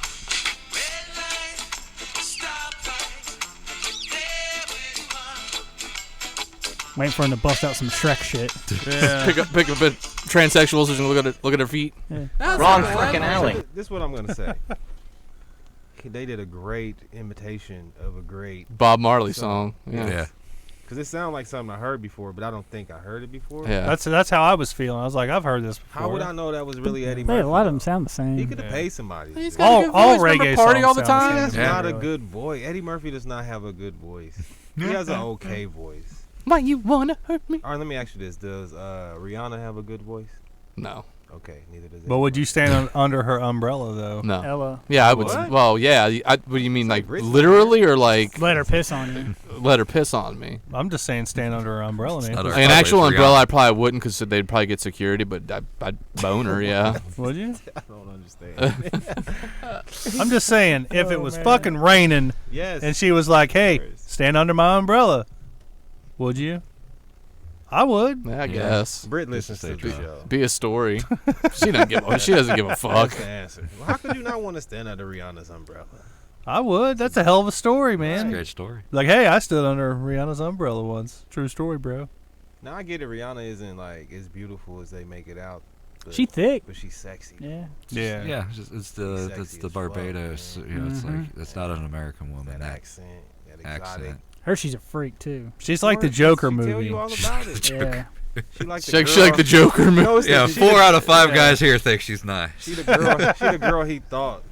Waiting for him to bust out some Shrek shit. Yeah. Pick up a transsexuals and look at her feet. Wrong fucking alley. So this is what I'm gonna say. They did a great imitation of a great, Bob Marley So- song. Yeah. Yeah. because it sounded like something I heard before, but I don't think I heard it before. Yeah. That's how I was feeling. I was like, I've heard this before. How would I know that was really Eddie Hey, Murphy? a lot of them though? sound the same. He could have Yeah. paid somebody. to He's do got All- a good all voice. Remember reggae Party songs all the sound the time. same. That's Yeah. not a Really. good voice. Eddie Murphy does not have a good voice. He has an okay voice. Why you wanna hurt me? All right, let me ask you this: does Rihanna have a good voice? No. Okay, neither does. But Eddie would you Murphy. stand under her umbrella though? No. Ella, Yeah, I would. What? Well, yeah. What do you mean, like like Britney. literally, or like let her piss on you. let her piss on me? I'm just saying, stand under her umbrella, man. not Like Probably an actual it's umbrella, Rihanna. I probably wouldn't, because they'd probably get security. But I'd bone her. Yeah. Would you? I don't understand. I'm just saying, if it Oh, was man. fucking raining Yes. and she was like, "Hey, Christ. stand under my umbrella," would you? I would. Yeah, I guess. Brit listens to Say the dry. show. Be a story. She doesn't give. She doesn't give a fuck. That's the answer. Well, how could you not want to stand under Rihanna's umbrella? I would. That's a hell of a story, It's a man. great story. Like, hey, I stood under Rihanna's umbrella once. True story, bro. Now I get it. Rihanna isn't like as beautiful as they make it out. But, She thick. but she's sexy. Yeah. Yeah. Yeah, it's the Sexy it's the as fuck, Barbados. man. You know, it's Mhm. like it's not an American woman. That That accent, that exotic. accent. Her, she's a freak too. She's like the She Joker tell movie. you all about it. Yeah. She like the She girl. like the Joker movie. No, it's the- Yeah, she 4 the- out of 5 yeah. guys here think she's nice. She the girl. She the girl he thought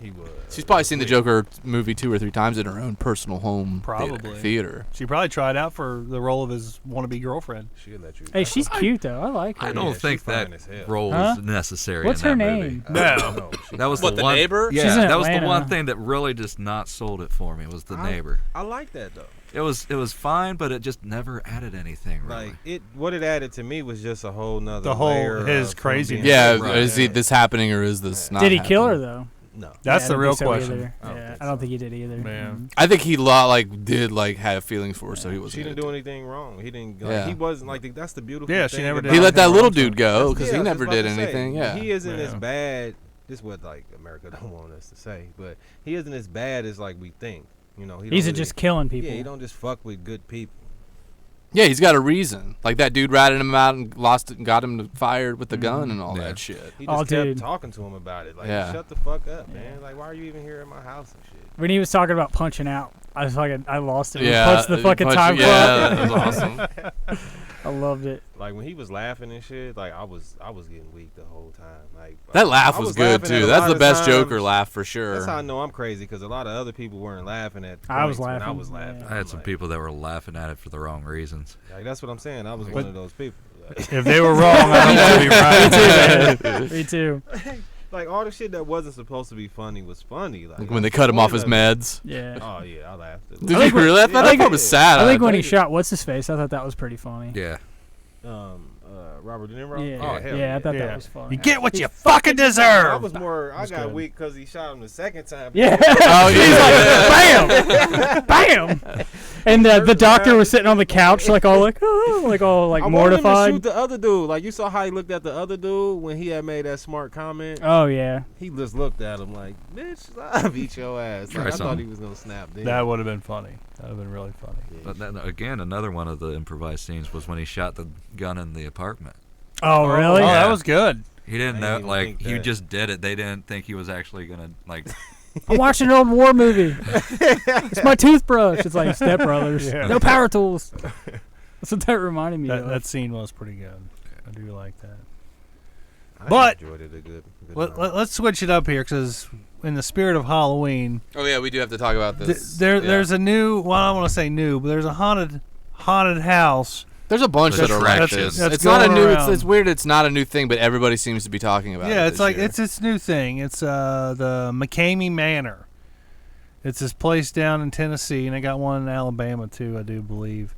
he was. She's probably seen the Joker movie 2 or 3 times in her own personal home Probably. theater. She probably tried out for the role of his wannabe girlfriend. She'll let you. Hey, she's cute though. I like her. I Yeah, don't she's think fine that as hell. role Huh? is necessary. What's in her that name? movie. No. That was What, the the one. neighbor? Yeah, She's in that was the Atlanta. one thing that really just not sold it for me. Was the neighbor. I like that though. It was fine, but it just never added anything. Really. Like it, what it added to me was just a whole nother. The whole- layer his of him craziness. being Yeah, right. is this happening or is this not? Did he kill her happening? though? No. That's Yeah, I the don't real think so question. either. I don't Yeah, think I don't so. think he did either. Man. I think he did have feelings for her, so he wasn't. She didn't gonna do anything wrong. He didn't. Like, Yeah. He wasn't like. That's the beautiful. Yeah, thing she never about did. He let that him. little dude go That's- because yeah, he I was never just did about to say, anything. Yeah. He isn't as Yeah. bad. This is what like America don't want us to say, but he isn't as bad as like we think. You know, he He's don't really- just killing people. Yeah, he don't just fuck with good people. Yeah, he's got a reason. Like that dude ratted him out and lost it and got him fired with the gun and all Yeah. that shit. He Oh, just kept dude. talking to him about it. Like, Yeah. shut the fuck up, man. Like, why are you even here at my house and shit? When he was talking about punching out, I was fucking, I lost it. He Yeah, punched the fucking punch- time Yeah, clock. that was awesome. I loved it. Like when he was laughing and shit, like I was getting weak the whole time. Like That laugh I was good laughing at too. a That's lot the of best times. Joker laugh for sure. That's how I know I'm crazy because a lot of other people weren't laughing at. I was points when I laughing, was laughing. yeah. I had I'm some like- people that were laughing at it for the wrong reasons. Like that's what I'm saying. I was one of those people. Like, If they were wrong, I don't want to be right. Me too. like all the shit that wasn't supposed to be funny was funny. Like when they cut him off his meds. meds. Yeah. Oh yeah, I laughed. At Did that. you think- really? That I that think- part was sad. I think when he think- shot what's his face, I thought that was pretty funny. Yeah. Robert De Niro. Yeah, Oh hell yeah, I thought Yeah. that was funny. You get what you fucking deserve. I was more. I That's got good. weak because he shot him the second time. Yeah. Oh, yeah. Bam! Bam! And the doctor was sitting on the couch, like all like, oh, like all like I wanted him to mortified. shoot the other dude. Like you saw how he looked at the other dude when he had made that smart comment. Oh yeah. He just looked at him like, "Bitch, I'll beat your ass." Try Like, I thought something. he was gonna snap. Then. That would have been funny. That would have been really funny. But then again, another one of the improvised scenes was when he shot the gun in the apartment. Oh really? Oh, Yeah. that was good. He didn't I know, didn't even like think he that. just did it. They didn't think he was actually gonna like. I'm watching an old war movie. It's my toothbrush. It's like Step Brothers. Yeah. No power tools. That's what that reminded me That, of. that scene was pretty good. I do like that. I but- enjoyed it a good Let's switch it up here because in the spirit of Halloween, Oh yeah, we do have to talk about this. there's a new. Well, I don't want to say new, but there's a haunted house. There's a bunch that That's- are like that's- this. that's It's not a going new. around. It's weird. It's not a new thing, but everybody seems to be talking about it. Yeah, it's this like year. it's new thing. It's the McCamey Manor. It's this place down in Tennessee, and they got one in Alabama too, I do believe.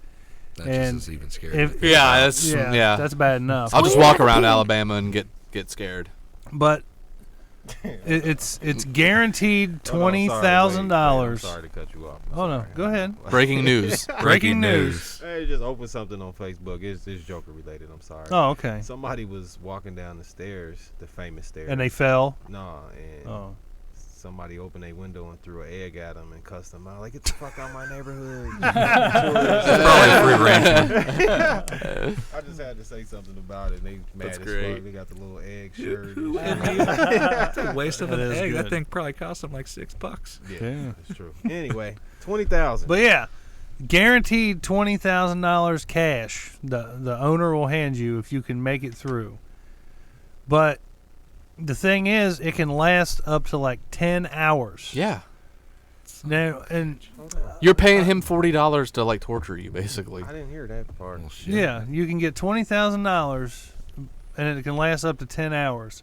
That And just is even scarier. If, Yeah, that's yeah. that's bad enough. I'll just walk around Alabama and get scared. But it's guaranteed $20,000. Sorry to cut you off. I'm Oh no, sorry. go ahead. Breaking news. Breaking news. Hey, just open something on Facebook. It's Joker related. I'm sorry. Oh, okay. Somebody was walking down the stairs, the famous stairs. And they fell. No, and Oh, somebody opened a window and threw an egg at him and cussed him out. Like, get the fuck out of my neighborhood. Probably a free range. I just had to say something about it. They mad That's as great. fuck. They got the little egg shirt. and It's a waste of That an is egg. good. That thing probably cost them like $6. shit. Yeah. Yeah, that's true. Anyway, 20,000. But yeah, guaranteed $20,000 cash. The owner will hand you if you can make it through. But the thing is, it can last up to like 10 hours. Yeah. Now, and You're paying him $40 to like torture you, basically. I didn't hear that part. Well, shit. yeah, you can get $20,000, and it can last up to 10 hours.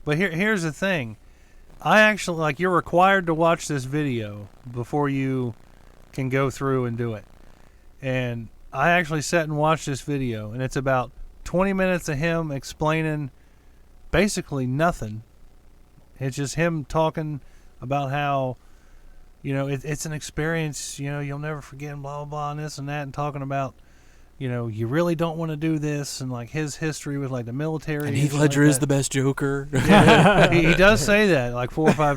But here's the thing. I actually, like, you're required to watch this video before you can go through and do it. And I actually sat and watched this video, and it's about 20 minutes of him explaining basically nothing. It's just him talking about how, you know, it's an experience, you know, you'll never forget, and blah, blah, blah, and this and that, and talking about, you know, you really don't want to do this, and like his history with like the military. And Heath shit Ledger like is the best Joker. yeah, he does say that like 4 or 5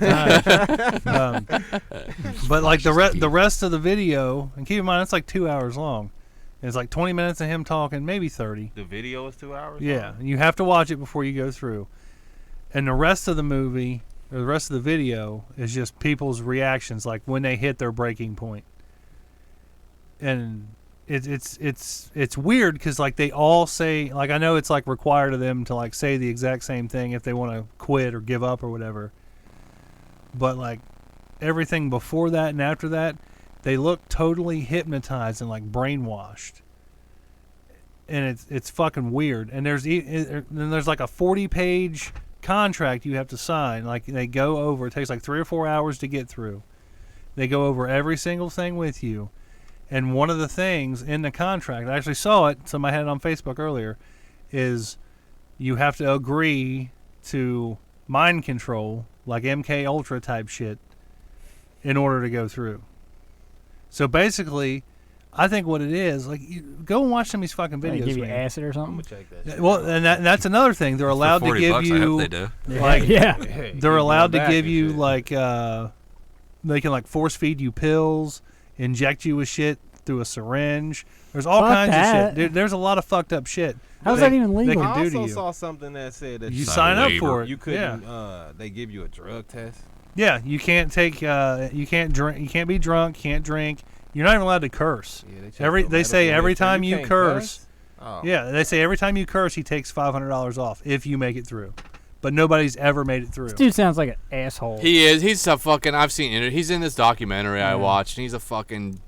times. But like the rest of the video, and keep in mind it's like 2 hours long. It's like 20 minutes of him talking, maybe 30. The video is 2 hours? Yeah, and you have to watch it before you go through. And the rest of the movie, or the rest of the video, is just people's reactions, like when they hit their breaking point. And it's weird because like they all say, like I know it's like required of them to like say the exact same thing if they want to quit or give up or whatever. But like everything before that and after that, they look totally hypnotized and like brainwashed. And it's fucking weird. And there's like a 40-page contract you have to sign. Like they go over. It takes like 3 or 4 hours to get through. They go over every single thing with you. And one of the things in the contract, I actually saw it. Somebody had it on Facebook earlier, is you have to agree to mind control, like MK Ultra type shit, in order to go through. So basically, I think what it is, like, you go and watch some of these fucking They videos. give you man. acid or I'm something. going to check that shit. Well, and that's another thing. They're allowed For to give $40, I you. hope they do. Like, yeah. Hey, They're keep allowed going to back give and you shit. like they can like force feed you pills, inject you with shit through a syringe. There's all Fuck kinds of that. shit. There's a lot of fucked up shit. How's they- that even they legal? can I do to also you. saw something that said that You Sign sign a up waiver. for it. you couldn't. Yeah. They give you a drug test. Yeah, you can't take. You can't drink. You can't be drunk. Can't drink. You're not even allowed to curse. Yeah, they check your They say medical every history. time you can't curse. Oh. Yeah, they say every time you curse, he takes $500 off if you make it through. But nobody's ever made it through. This dude sounds like an asshole. He is. He's a fucking. I've seen it. He's in this documentary I Yeah. watched, and he's a fucking.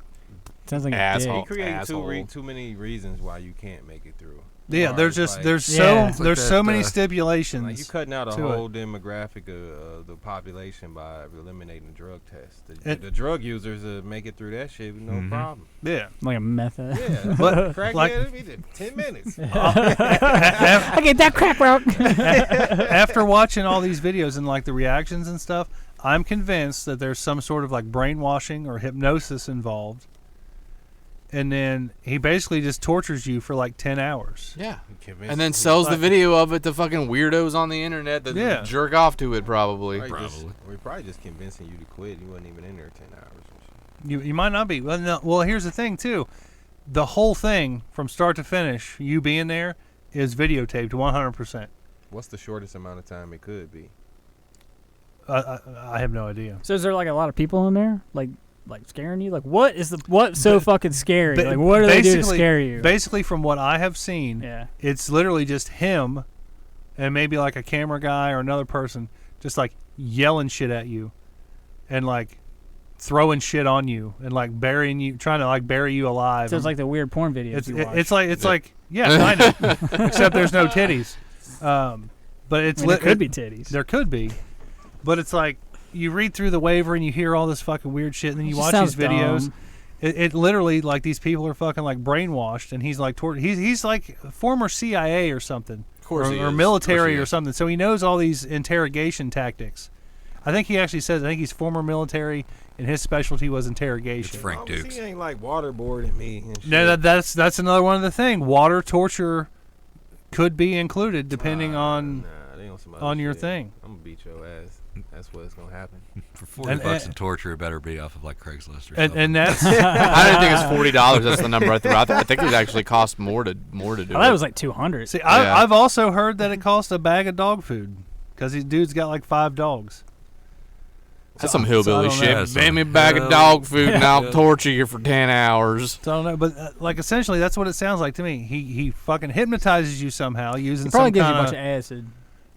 Sounds like Asshole. a He dick. created Asshole. too many reasons why you can't make it through. Yeah, Or there's it's just like- there's Yeah. It's so like there's so that, many like stipulations. you cutting out a to it. whole demographic of the population by eliminating the drug test. It- The drug users make it through that shit with no Mhm. problem. Yeah, Like a method. Yeah, But, crack like- it be 10 minutes. I get that crack rock. after watching all these videos and like the reactions and stuff, I'm convinced that there's some sort of like brainwashing or hypnosis involved. And then he basically just tortures you for like 10 hours. Yeah. Convinced And then me. sells the Like- video of it to fucking weirdos on the internet that Yeah. jerk off to it, probably. We're probably just convincing you to quit. You wasn't even in there 10 hours. And shit. You might not be. Well, no, well, here's the thing too. The whole thing from start to finish, you being there, is videotaped 100%. What's the shortest amount of time it could be? I have no idea. So is there like a lot of people in there, like scaring you? Like what's so fucking scary? ba- Like what do they do to basically- scare you? Basically, from what I have seen, Yeah. it's literally just him and maybe like a camera guy or another person just like yelling shit at you and like throwing shit on you and like burying you, trying to like bury you alive. So it's like the weird porn videos it's you watch. it's like yeah, kind of, except there's no titties. But it's I mean, there could be titties. There could be, but it's like you read through the waiver and you hear all this fucking weird shit, and then you It watch just these sounds videos. dumb. It literally, like, these people are fucking like brainwashed, and he's like he's like former CIA or something, Of course he or is. military Of course he or is. something. So he knows all these interrogation tactics. I think he actually says, I think he's former military, and his specialty was interrogation. It's Frank Obviously Dukes. He ain't like waterboarding me. And shit. No, that's another one of the thing. Water torture could be included depending on Nah, they on some other on your shit. thing. I'm gonna beat your ass. That's what's gonna happen. For $40 in torture, it better be off of like Craigslist or something. And that's I didn't think it's $40. That's the number I threw out there. I think it actually costs more to do I it. thought it was like 200. see. Yeah. I've also heard that it costs a bag of dog food because these dude's got like 5 dogs. That's some so I hillbilly don't know. shit. Yeah, some Bring me a bag of hell- dog food and I'll Yeah. torture you for 10 hours. So I don't know, but like essentially that's what it sounds like to me. He fucking hypnotizes you somehow using It probably some gives you a kind bunch of acid.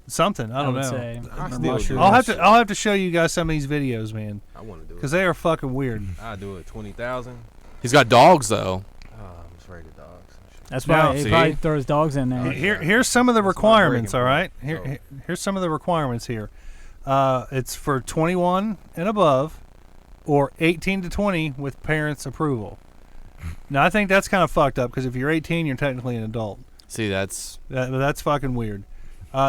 something. I don't would know. say. I Or still mushrooms. do. I'll have to show you guys some of these videos, man, I want to do because it. they are fucking weird. I do it. 20,000. He's got dogs though. Oh, I'm afraid of dogs. That's Now, why he see? probably throws dogs in there. Here's some of the That's my requirements. breaking All right, point, here's some of the requirements here. It's for 21 and above, or 18 to 20 with parents' approval. Now I think that's kind of fucked up because if you're 18, you're technically an adult. See, that's That's fucking weird.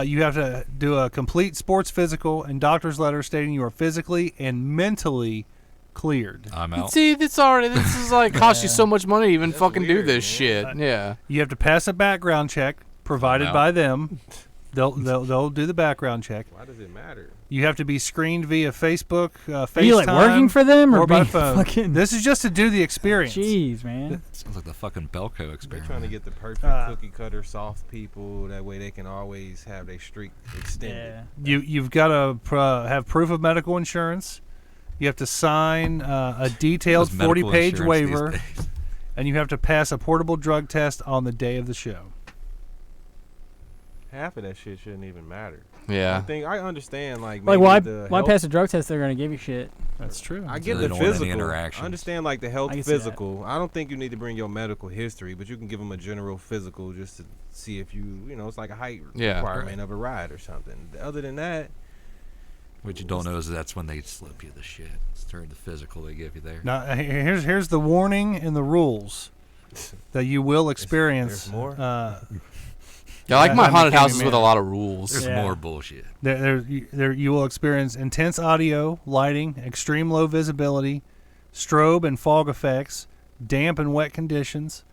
You have to do a complete sports physical and doctor's letter stating you are physically and mentally cleared. I'm out. See, this is like cost you so much money to even That's fucking do weird, this man. shit. Yeah. You have to pass a background check provided No. by them. They'll do the background check. Why does it matter? You have to be screened via Facebook, FaceTime. Are you like working for them or by being phone. fucking? This is just to do the experience. Jeez, man. Sounds like the fucking Belko They're experiment. trying to get the perfect cookie cutter soft people. That way they can always have their streak extended. Yeah. You've got to have proof of medical insurance. You have to sign a detailed Those medical 40-page insurance these waiver, days. and you have to pass a portable drug test on the day of the show. Half of that shit shouldn't even matter. Yeah. I understand Like maybe why the why health- pass a drug test? They're gonna give you shit. That's true. I So get they the don't want any physical. I interactions. understand like the health I can see that. physical. I don't think you need to bring your medical history, but you can give them a general physical just to see if you know it's like a height Yeah. requirement of a ride or something. Other than that, What you don't know is that's when they slip you the shit. It's during the physical they give you there. Now here's the warning and the rules that you will experience. there's more? Yeah, I like Yeah, my I'm a haunted Candy houses with a Man. lot of rules. There's Yeah. more bullshit. There you will experience intense audio, lighting, extreme low visibility, strobe and fog effects, damp and wet conditions,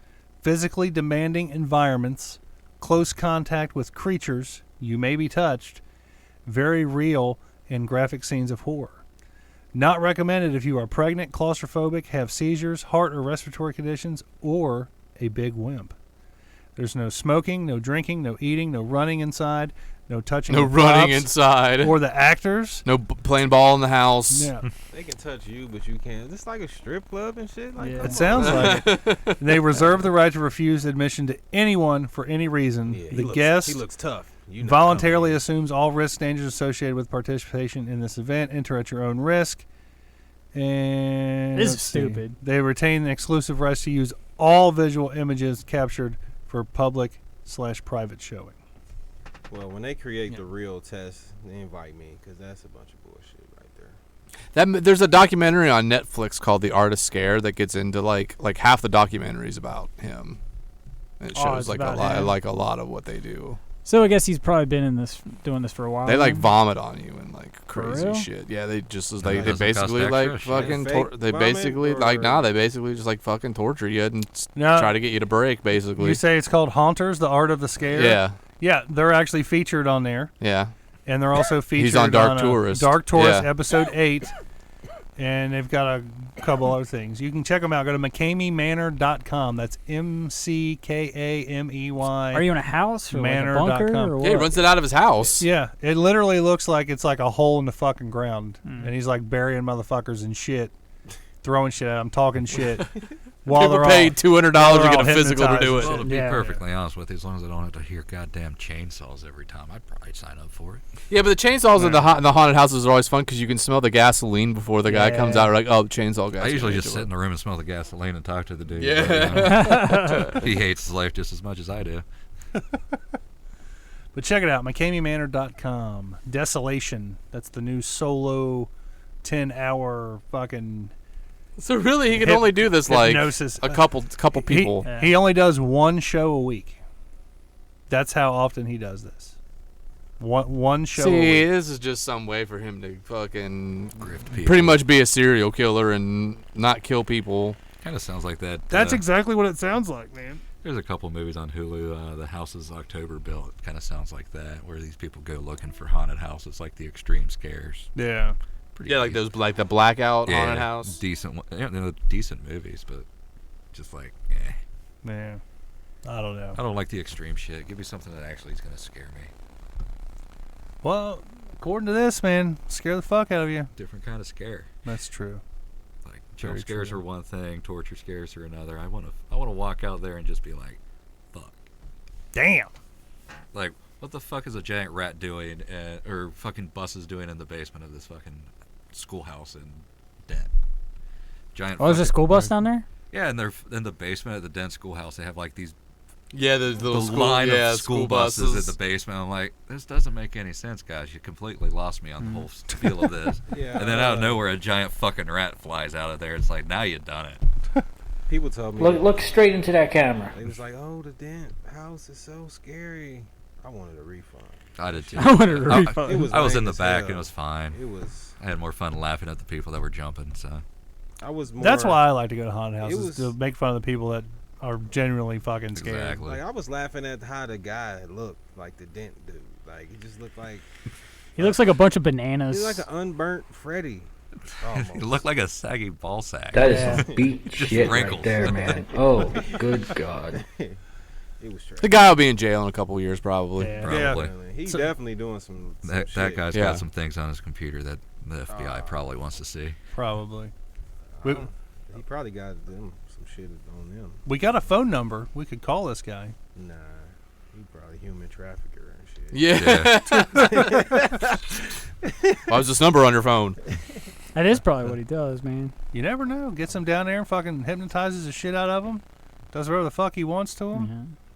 physically demanding environments, close contact with creatures, you may be touched, very real and graphic scenes of horror. Not recommended if you are pregnant, claustrophobic, have seizures, heart or respiratory conditions, or a big wimp. There's no smoking, no drinking, no eating, no running inside, no touching No of running props inside. or the actors. No playing ball in the house. Yeah, they can touch you, but you can't. It's like a strip club and shit. Like, Yeah. come it sounds on. like it. They reserve the right to refuse admission to anyone for any reason. Yeah, The guest he looks tough. You know voluntarily coming. assumes all risk dangers associated with participation in this event. Enter at your own risk. And This is let's see. stupid. They retain the exclusive rights to use all visual images captured for public/private showing. Well, when they create the real test, they invite me because that's a bunch of bullshit right there. There's a documentary on Netflix called The Artist Scare that gets into like half the documentaries about him. And it Oh, shows it's like about him. a lot of what they do. So I guess he's probably been doing this for a while. They like then? vomit on you and like For crazy real? shit. Yeah, they just that like they doesn't cost basically extra like shit. fucking Fake they vomit basically or- they basically just like fucking torture you and Now, try to get you to break basically. you say it's called Haunters, the Art of the Scare? Yeah, Yeah, they're actually featured on there. yeah. And they're also featured on Dark Tourist. Dark Tourist, Yeah. episode 8. And they've got a couple other things. You can check them out. Go to McCameyManor.com. That's MCKAMEY. Are you in a house or like a Manor.com. bunker or what? Yeah, he runs it out of his house. Yeah, it literally looks like it's like a hole in the fucking ground. Hmm. And he's like burying motherfuckers and shit, throwing shit at them, talking shit. while People they're paid all, $200 to get all a physical to do hypnotized. it. Well, to be Yeah. perfectly honest with you, as long as I don't have to hear goddamn chainsaws every time, I'd probably sign up for it. Yeah, but the chainsaws in the haunted houses are always fun because you can smell the gasoline before the guy comes Yeah. out. Like, oh, chainsaw gas. I usually just sit in the room and smell the gasoline and talk to the dude. but, you know, he hates his life just as much as I do. But check it out, McCameyManor.com. Desolation. That's the new solo 10-hour fucking So really, he can only do this like hypnosis. a couple people. He only does one show a week. That's how often he does this. One show a See, week. this is just some way for him to fucking Grift people. pretty much be a serial killer and not kill people. Kind of sounds like that. That's exactly what it sounds like, man. There's a couple movies on Hulu. The Houses October Built kind of sounds like that, where these people go looking for haunted houses, like the extreme scares. Yeah. Pretty Yeah, like decent. those, like the Blackout Yeah, haunted house. Decent, decent movies, but just like, eh. Man. I don't know. I don't like the extreme shit. Give me something that actually is gonna scare me. Well, according to this, man, scare the fuck out of you. Different kind of scare. That's true. Like jump Very scares true. are one thing, torture scares are another. I wanna walk out there and just be like, fuck. Damn. Like, what the fuck is a giant rat doing, or fucking buses doing in the basement of this fucking schoolhouse in Dent? Giant. Oh, is there a fucking- school bus down there? Yeah, and they're in the basement of the Dent schoolhouse. They have like these Yeah, the the little school, line yeah, of school buses in the basement. I'm like, this doesn't make any sense, guys. You completely lost me on the whole feel of this. Yeah, And then out of nowhere, a giant fucking rat flies out of there. It's like, now you've done it. People told me Look straight into that camera. they was like, "Oh, the Dent house is so scary." I wanted a refund. I did too. I wanted a refund. It was I was lame in the as back hell. and it was fine. It was. I had more fun laughing at the people that were jumping. So I was more. That's why I like to go to haunted houses, was- to make fun of the people that are genuinely fucking scared. Exactly. Like I was laughing at how the guy looked like the Dent dude. Like he just looked like He looks like a bunch of he bananas. was like an unburnt Freddy. Almost. it looked like a saggy ball sack. That is some beat Just shit wrinkles. right there, man. Oh, good God. It was trash. The guy will be in jail in a couple years, probably. Yeah. Probably. He's So- definitely doing some That shit. guy's Yeah. got some things on his computer that the FBI probably wants to see. Probably. We, He probably got them some shit on them. we got a phone number. We could call this guy. Nah, he probably human trafficker and shit. Yeah. Why was this number on your phone? That is probably what he does, man. You never know. Gets him down there and fucking hypnotizes the shit out of them. Does whatever the fuck he wants to them.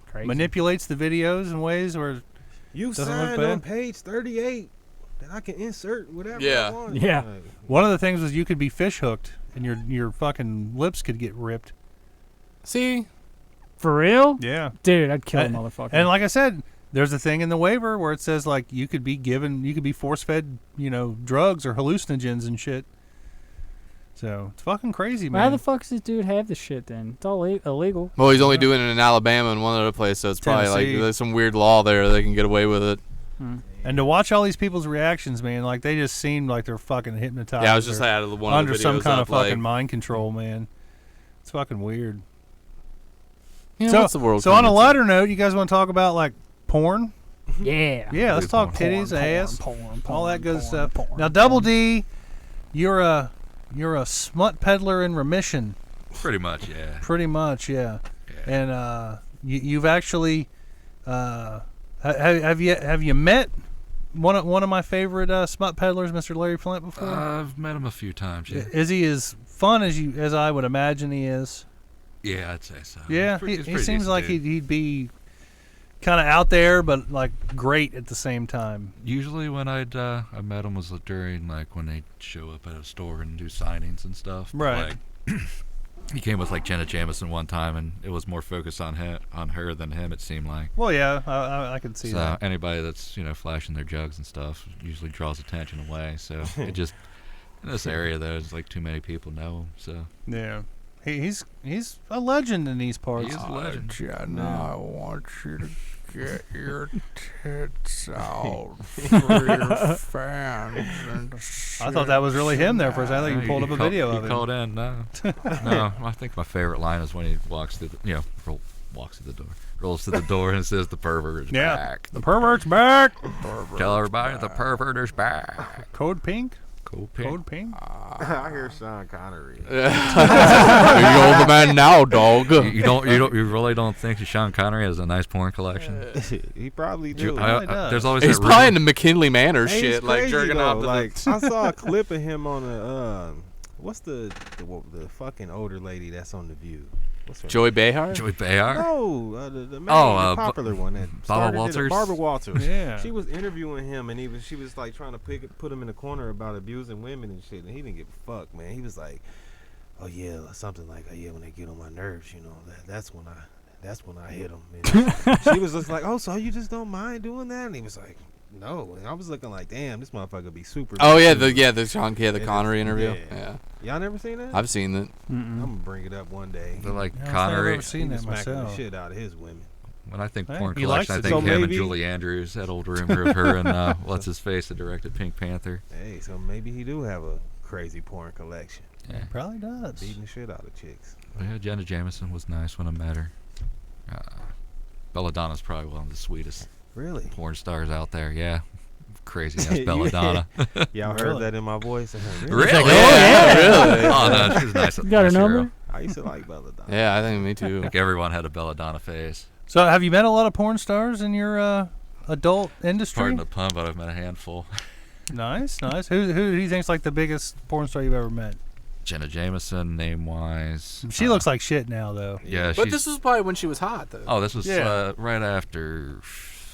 Yeah. Crazy. Manipulates the videos in ways where You Doesn't look signed on bad. page 38 that I can insert whatever Yeah. I want. Yeah. Like, one of the things was you could be fish hooked and your fucking lips could get ripped. See? For real? Yeah. Dude, I'd kill a And- motherfucker. And like I said, there's a thing in the waiver where it says like you could be force fed, drugs or hallucinogens and shit. So it's fucking crazy, Well, how man. the fuck does this dude have this shit then? It's all illegal. Well, he's only doing it in Alabama and one other place, so it's probably like Tennessee. there's some weird law there they can get away with it. And to watch all these people's reactions, man, like they just seem like they're fucking hypnotized. Yeah, I was just or out of the one under of the some videos kind up, of fucking like, mind control, man. It's fucking weird. you know, So, what's the world so on a coming to? lighter note, you guys want to talk about like porn? Yeah. Yeah, let's talk Porn, titties, ass, porn, all that good porn, stuff. porn, Now, porn. Double D, you're a smut peddler in remission, Pretty much, yeah. pretty much, yeah. Yeah. And you've actually have you met one of my favorite smut peddlers, Mr. Larry Flint, before? I've met him a few times. Yeah, Is he as fun as I would imagine he is? yeah, I'd say so. Yeah, He's he pretty seems decent like dude. he'd be kind of out there, but like great at the same time. Usually when I met him was during like when they show up at a store and do signings and stuff. But, Right. Like, he came with like Jenna Jameson one time, and it was more focused on her than him. It seemed like. Well, yeah, I can see So that. anybody that's flashing their jugs and stuff usually draws attention away. So it just in this area there's like too many people know him. So Yeah, he's a legend in these parts. he is a legend. Jenna, I want you to get your tits out for your fans. I thought that was really him there for a second. I think you pulled up a video of He him. called in. No, no. I think my favorite line is when he walks through the walks through the door, rolls to the door, and says, "The pervert is Yeah, back." the pervert's back. Tell everybody the pervert is back. Code pink. Cool pink. Code pink. I hear Sean Connery. You're the old man now, dog. You really don't think that Sean Connery has a nice porn collection? He probably do. probably does. There's always He's that probably rumor- into McKinley Manor Hey, shit, he's like crazy, jerking though. off. To Like the, I saw a clip of him on a what's the fucking older lady that's on The View? What's her Joey Behar. Joey Behar. No, the main, Oh, the popular one that Barbara started it, Walters? Barbara Walters. Yeah. She was interviewing him, and she was like trying to put him in a corner about abusing women and shit, and he didn't give a fuck, man. He was like, "Oh yeah, something like, oh yeah, when they get on my nerves, that's when I hit them." And she was just like, "Oh, so you just don't mind doing that?" And he was like, No, and I was looking like, damn, this motherfucker be super. Oh good, yeah, too. the Connery interview. Yeah. Y'all never seen that? I've seen it. I'm gonna bring it up one day. But like Yeah, I've Connery, never seen He that was smacking the myself. shit out of his women. when I think Hey, porn he likes collection, I it. think So him and maybe- Julie Andrews, that old rumor of her and what's his face that directed Pink Panther. Hey, so maybe he do have a crazy porn collection, Yeah. Probably does. beating the shit out of chicks. But yeah, Jenna Jameson was nice when I met her. Belladonna's probably one of the sweetest Really? porn stars out there. Yeah, crazy ass Belladonna. Y'all heard Really? that in my voice? Really? like, oh, yeah. Really? Oh no, she was nice. You got her nice girl. number? I used to like Belladonna. Yeah, I think me I too. think everyone had a Belladonna face. So, have you met a lot of porn stars in your adult industry? Pardon the pun, but I've met a handful. Nice. Who do you think's like the biggest porn star you've ever met? Jenna Jameson, name wise. She looks like shit now, though. Yeah, But she's. this was probably when she was hot, though. Oh, this was Yeah. right after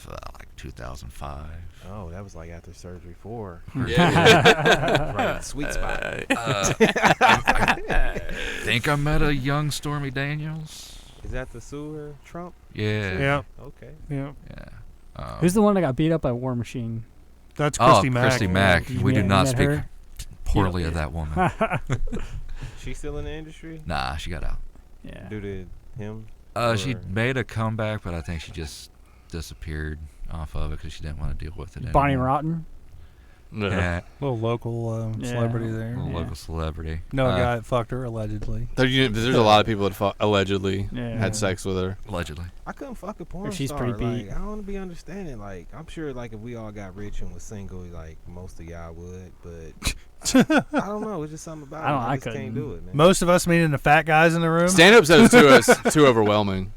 like 2005. Oh, that was like after surgery 4. Yeah. Right, sweet spot. I think I met a young Stormy Daniels. Is that the sewer Trump? Yeah. Okay. Yeah. Yeah. Who's the one that got beat up by War Machine? That's Christy Mack. Christy Mack. You We do met- not met speak her? poorly of that woman. She still in the industry? Nah, she got out. Yeah. Due to him? She Or- made a comeback, but I think she just disappeared off of it because she didn't want to deal with it Bonnie anymore. Rotten. Yeah, Little local Yeah. celebrity there. a Yeah. local celebrity. No guy that fucked her, allegedly. There's a lot of people that allegedly Yeah. had sex with her. Allegedly. I couldn't fuck a porn If she's star. pretty beat. Like, I don't be understanding. Like, I'm sure, like, if we all got rich and was single, like, most of y'all would. But I don't know. It's just something about it. I just can't couldn't. do it, man. Most of us, meaning the fat guys in the room. Stand up said it was too overwhelming.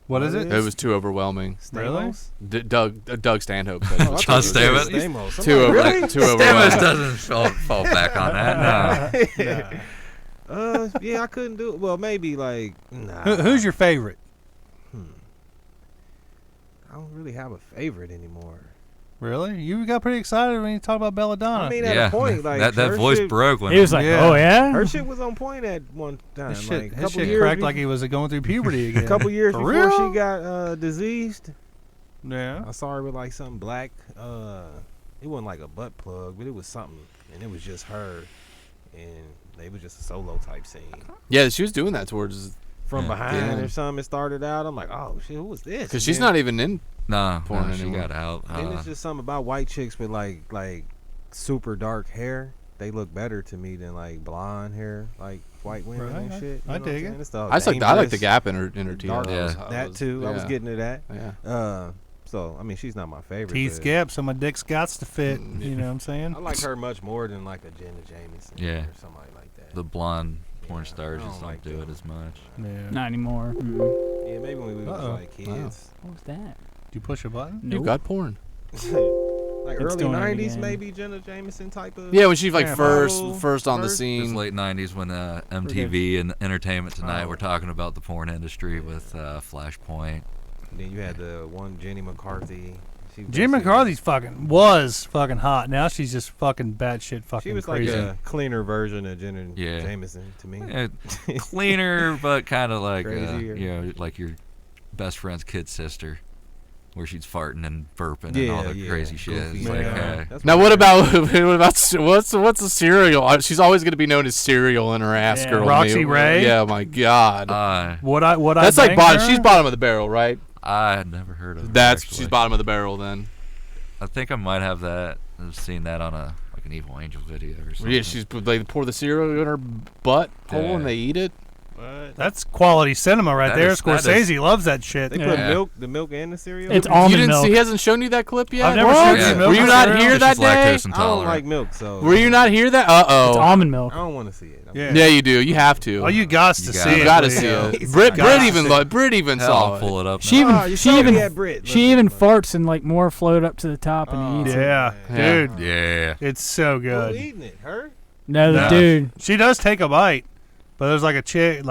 What is it? It was too overwhelming. Stamos? Doug Stanhope said it was John too overwhelming. Stamos? Stamos. I'm Too like, over- really? too Stamos overwhelming. doesn't fall back on that. No. Yeah, I couldn't do it. Well, maybe, like, nah. Who's your favorite? I don't really have a favorite anymore. Really? You got pretty excited when you talked about Belladonna. I mean, at Yeah, a point, like, that her voice shit, broke when He was like, Yeah. oh, yeah? Her shit was on point at one time. his like, shit, a his couple shit years cracked be- like he was going through puberty again. A couple years For before real? she got diseased. Yeah. I saw her with like something black. It wasn't like a butt plug, but it was something, and it was just her, and it was just a solo type scene Yeah, she was doing that towards from Yeah. behind Yeah. or something. It started out. I'm like, oh shit, who was this? because she's not even in. No, Porn she anymore. got out. And it's just something about white chicks with like super dark hair. They look better to me than like blonde hair, like white women Right, and I- shit. You I know what I'm dig saying? it. It's the I like the aimless, gap in her teeth. dark- Yeah. That too. I was yeah. getting to that. Yeah. So I mean, she's not my favorite. Teeth but gap, so my dick's gots to fit. You know what I'm saying? I like her much more than like a Jenna Jameson. Yeah. Or somebody like that. the blonde porn Yeah, stars I just don't don't like do it them. as much. Yeah. Not anymore. Yeah, maybe when we was Uh-oh. like kids. What was that? Did you push a button? You Nope. got porn. Like It's early doing it 90s, again. maybe Jenna Jameson type of. Yeah, when she's like Yeah, first model, on the first. It was scene. late 90s when MTV and Entertainment Tonight Oh. were talking about the porn industry with Flashpoint. Then you had the one Jenny McCarthy. She Jim basically- McCarthy's was fucking hot. Now she's just fucking batshit fucking She was crazy. like a cleaner version of Jenna Yeah. Jameson to me. Cleaner, but kind of like Crazier. like your best friend's kid sister, where she's farting and burping and all the crazy shit. Goofy, It's like, yeah. That's Now my what favorite. about what's the cereal? She's always gonna be known as cereal in her ass Yeah. girl. Roxy name. Ray? Yeah, my God. What I That's like banged bottom. her? She's bottom of the barrel, right? I had never heard of. That's her, she's actually. bottom of the barrel then. I think I might have that. I've seen that on a like an Evil Angel video or something. Yeah, they pour the cereal in her butt hole Yeah. and they eat it. That's quality cinema right That there. is- that Scorsese loves that shit. They Yeah. put Yeah. the milk and the cereal. It's in? almond You didn't milk. see? He hasn't shown you that clip yet. I've never What? seen Yeah. milk Were you and not cereal. here She's that day? lactose I don't intolerant. like milk, so Were you not here that? It's Uh almond I milk. don't want to see it. Yeah. Yeah, you do. You have to. Oh, you got to You see got it. it. You gotta Leo. see it. He's Brit got even to. lo- Brit even Hell, saw I'll it. pull it up. She now. even you she told me even that, Brit. she Look, even look. farts and like more float up to the top and he eats it. Yeah, Yeah. dude, Yeah. it's so Who good. eating it? Her? No, the No. dude. She does take a bite, but there's like a chick,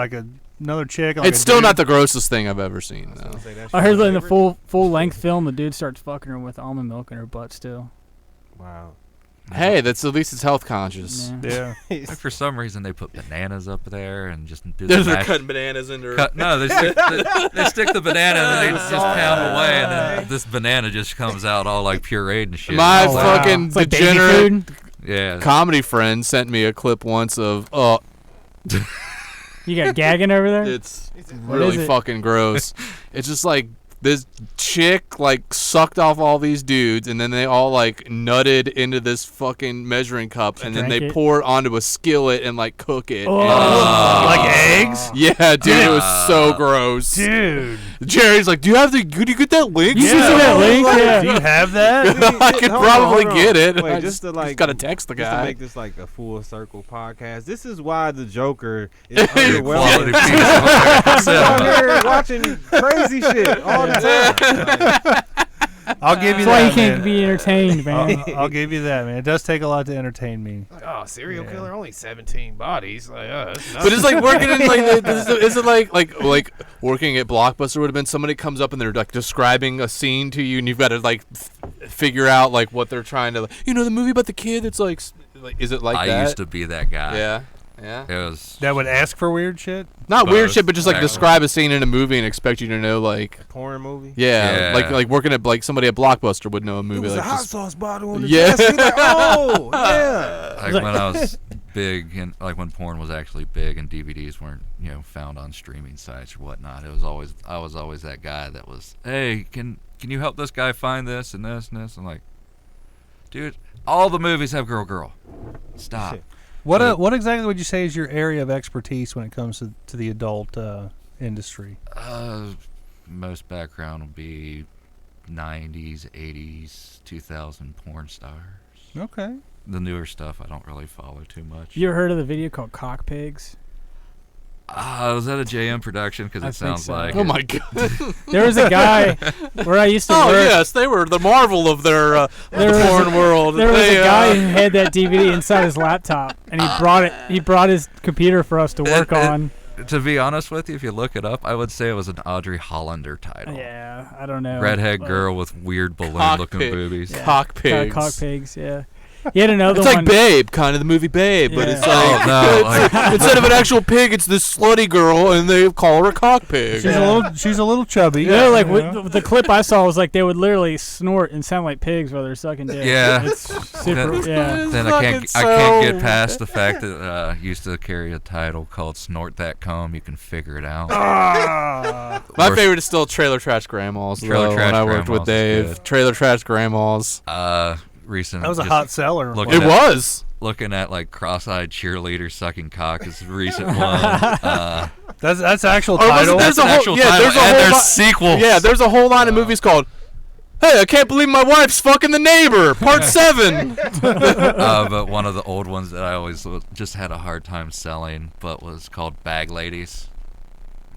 another chick. Like It's a still dude. not the grossest thing I've ever seen. I was though. gonna say that's I heard your that in the favorite? full length film, the dude starts fucking her with almond milk in her butt still. Wow. Hey, that's at least it's health conscious. Yeah. Yeah. Like, for some reason, they put bananas up there and just do They're the mash- cutting bananas into. No, they stick the banana and they just pound away, and then this banana just comes out all like pureed and shit. My Oh, wow. fucking It's like baby degenerate food. yeah. comedy friend sent me a clip once of You got gagging over there? it's is really it? fucking gross. It's just like this chick like sucked off all these dudes, and then they all like nutted into this fucking measuring cup, and then drank they it? pour it onto a skillet and like cook it. Oh. And- Like eggs? yeah, dude, it was so gross. Dude. Jerry's like, could you get that link? You see that link? Yeah. Do you have that? I could Hold on, probably hold on. get it. Wait, I just to, like, gotta text the Just to guy. make this like a full circle podcast. This is why the Joker is Quality underwhelming. piece of American I'm cinema. here watching crazy shit all the time. I'll give you That's why that. you can't man. be entertained, man. I'll give you that, man. It does take a lot to entertain me. Oh, serial Yeah. killer, only 17 bodies. Like, that's But it's like working in like is it like working at Blockbuster would have been somebody comes up and they're like describing a scene to you and you've got to like figure out like what they're trying to the movie about the kid that's like is it like I that? used to be that guy. Yeah. It was. That would ask for weird shit? Not weird Both, shit, but just like actually. describe a scene in a movie and expect you to know like Porn movie. yeah, Yeah. like working at like somebody at Blockbuster would know a It movie was like a hot just, sauce bottle on the Yeah. desk. He's like, oh, yeah. Like when I was big and like when porn was actually big and DVDs weren't found on streaming sites or whatnot, I was always that guy that was, hey, can you help this guy find this and this and this? I'm like, dude, all the movies have girl. Stop. What exactly would you say is your area of expertise when it comes to the adult industry? Most background would be 90s, 80s, 2000 porn stars. Okay. The newer stuff I don't really follow too much. You ever heard of the video called Cock Pigs? Was that a JM production? Because I it think sounds so. like oh it. my god. There was a guy where I used to Oh work. yes, they were the marvel of their There was porn world. There was They, a guy who had that DVD inside his laptop, and he brought it. He brought his computer for us to work on. To be honest with you, if you look it up, I would say it was an Audrey Hollander title. Yeah, I don't know. Redhead But- girl with weird Cock balloon-looking pig. boobies. Yeah. Cock pigs. Cock pigs. Yeah. He had another It's one. like Babe, kind of the movie Babe, but Yeah. it's like Oh, no, like- instead of an actual pig, it's this slutty girl, and they call her a cock pig. She's a little chubby. You know, like you know? the clip I saw was like they would literally snort and sound like pigs while they're sucking dick. Yeah. It's super. Yeah. Then I can't get past the fact that used to carry a title called "Snort That Comb." You can figure it out. My Or- favorite is still Trailer Trash Grandmas. Trailer though, Trash when I worked with Grandmas is Dave. good. Trailer Trash Grandmas. Recent. That was a just hot seller. Look It at was. looking at like cross-eyed cheerleader sucking cock is a recent one. That's actual Or was it- title. there's That's a an whole- actual yeah, title, there's a and whole there's lot- sequels. Yeah, there's a whole line of movies called "Hey, I can't believe my wife's fucking the neighbor." Part 7. But one of the old ones that I always just had a hard time selling, but was called Bag Ladies.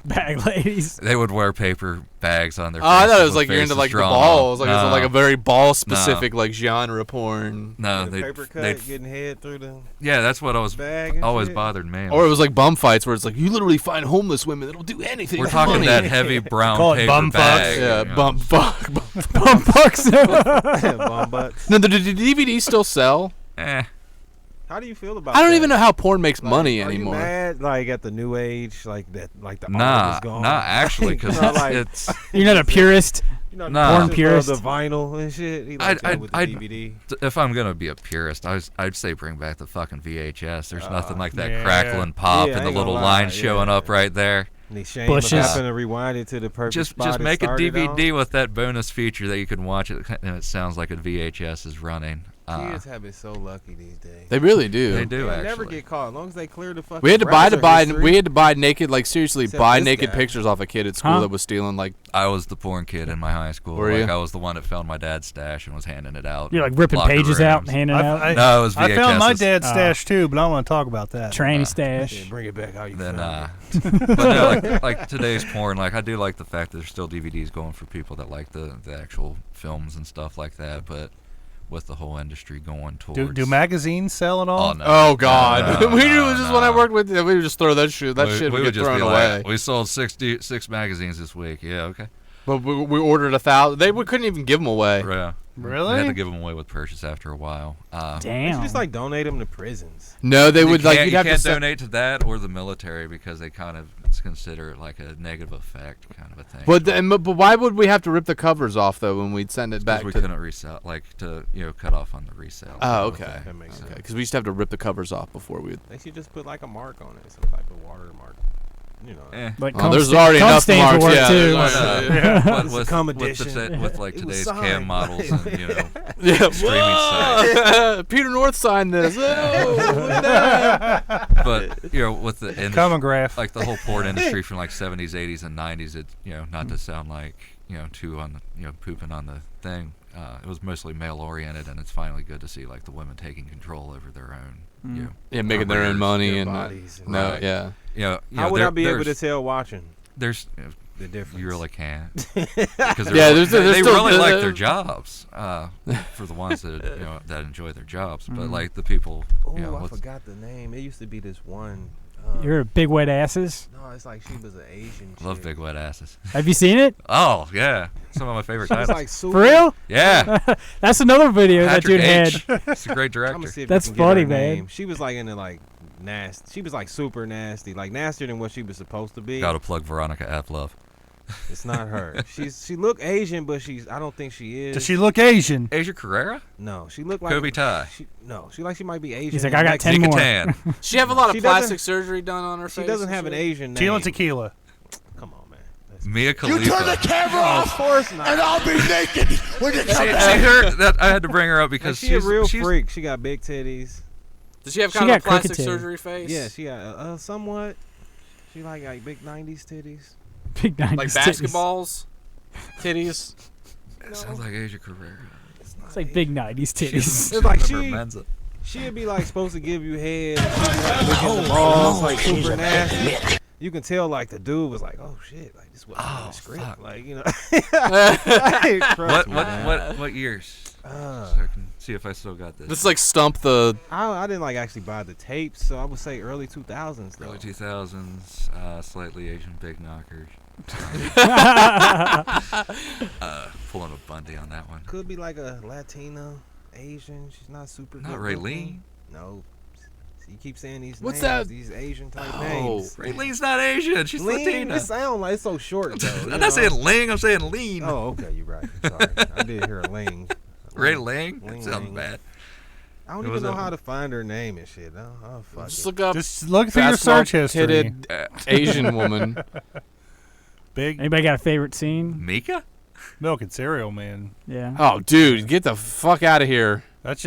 Bag ladies. They would wear paper bags on their Oh, I faces thought it was with like you're into faces like the drawn on. balls, like no, it's like a very ball specific like genre porn. no, The paper cut, they'd getting head through the yeah, that's what bag. And always shit. bothered me. Or it was like bum fights where it's like you literally find homeless women that'll do anything. We're for talking money. that heavy brown Call it paper bum fucks. bag. Yeah, you know. bum fuck. Bum fucks. Bum butts. No, do DVDs still sell? Eh, How do you feel about? I don't that? even know how porn makes Like, money are anymore. You mad like at the new age, like that, like the art nah, is gone. not actually, because You know, like- it's You're not a purist. You know, Nah. Porn purist. the vinyl and shit. He likes that with the I'd- DVD. if I'm gonna be a purist, I'd say bring back the fucking VHS. There's nothing like that yeah. crackling pop Yeah, I and the ain't little gonna lie, line showing yeah. up right there. And he shame Bushes. of having to rewind it to the perfect Just spot it make a started DVD on. with that bonus feature that you can watch it and it sounds like a VHS is running. Kids have it so lucky these days. They really do. They do They'll actually. never get caught as long as they clear the fucking. We had to browser history. we had to buy naked, like seriously, Except buy this naked guy. pictures off a kid at school Huh? that was stealing like. I was the porn kid in my high school. Were like you? I was the one that found my dad's stash and was handing it out. You're in like ripping locker pages out and rooms. handing out. No, it was I found my VHSs. dad's Oh. stash too, but I don't want to talk about that. Tranny Yeah, stash. bring it back how you Then, found it. but no, like today's porn, like I do like the fact that there's still DVDs going for people that like the actual films and stuff like that. But with the whole industry going towards, Do magazines sell at all? Oh no! Oh God! No, we no, knew just when I no. worked with we would just throw that shit. That shit would would get just thrown be away. like, we sold 66 magazines this week. Yeah, okay. But we ordered 1,000. We couldn't even give them away. Yeah. Really? We had to give them away with purchase after a while. You should Damn. just like donate them to prisons. No, they would like. You You'd have to can't send- donate to that or the military because they kind of consider it like a negative effect kind of a thing. But why would we have to rip the covers off though when we'd send it back we to? couldn't resell, like to cut off on the resale. Oh, okay. That makes sense. Because we used to have to rip the covers off before we. They should just put like a mark on it, some type of watermark. You know. Eh. Like Oh, there's already enough marks. Work Yeah, too. But This is with, cum with, edition. with like It was today's signed cam by- models and Yeah. streaming sites. Whoa! Peter North signed this. Oh, look at that. But with the industry, Comograph. like the whole porn industry from like 70s, 80s, and 90s, it not to sound like too on the pooping on the thing. It was mostly male oriented, and it's finally good to see like the women taking control over their own. Yeah, making their own money Their and bodies and no, Right. yeah. How would I be able to tell watching There's the difference? you really can't because Yeah, there's they still- really like their jobs for the ones that that enjoy their jobs, but like the people Oh, I what's- forgot the name. It used to be this one. You're a big wet asses. No, it's like she was an Asian. love chick. big wet asses. Have you seen it? Oh yeah, some of my favorite She was titles. like super. For real? Yeah, That's another video that Patrick dude had. H. He's a great I'm director. gonna see if That's you can get her funny, man. name. She was like in the like nasty. She was like super nasty, like nastier than what she was supposed to be. Got to plug Veronica F. Love. It's not her. She look Asian, but I don't think she is. Does she look Asian? Asia Carrera, No, she looked like Kobe Tai, She like she might be Asian. He's like, and I got Mexican. 10 Nika more. Tan. She have a lot of She plastic doesn't- surgery done on her face. She doesn't and have an shit. Asian name. Tequila Tequila. Come on, man. That's- Mia Khalifa. camera Of course not. I'll be naked when you See her? That I had to bring her up because She a real she's freak. She got big titties. Does she have She kind of a got crooked plastic titty. surgery face? Yeah, she got somewhat. She like big '90s titties. Big 90s Like titties. basketballs, titties. It sounds like Asia Carrera. It's like big 90s titties. It's like Remember Menza. she'd be like supposed to give you head. And she'd be, like, licking the balls like super nasty. You can tell like the dude was like, oh shit, like this wasn't in the script. fuck. Like What years? So Uh, I can see if I still got this. This is like stump the. I didn't like actually buy the tapes, so I would say early 2000s. Though. Early 2000s, slightly Asian big knockers. Pulling a Bundy on that one. Could be like a Latina, Asian. She's not super. Not good Raylene. looking. No. You keep saying these What's names, that? these Asian type Oh. names. Raylene's not Asian. She's Lean, Latina. it sound like it's so short though. you I'm know? not saying Ling. I'm saying lean. Oh, okay, you're right. Sorry, I did hear a Ling. Ray Ling. Ling, That sounds Ling. bad. I don't Who even was know that how one? to find her name and shit. Oh fuck Just it. look up. Just look through your fast search history. market-titted Asian woman. Big Anybody got a favorite scene? Mika? milk and cereal, man. Yeah. Oh, dude, get the fuck out of here. That's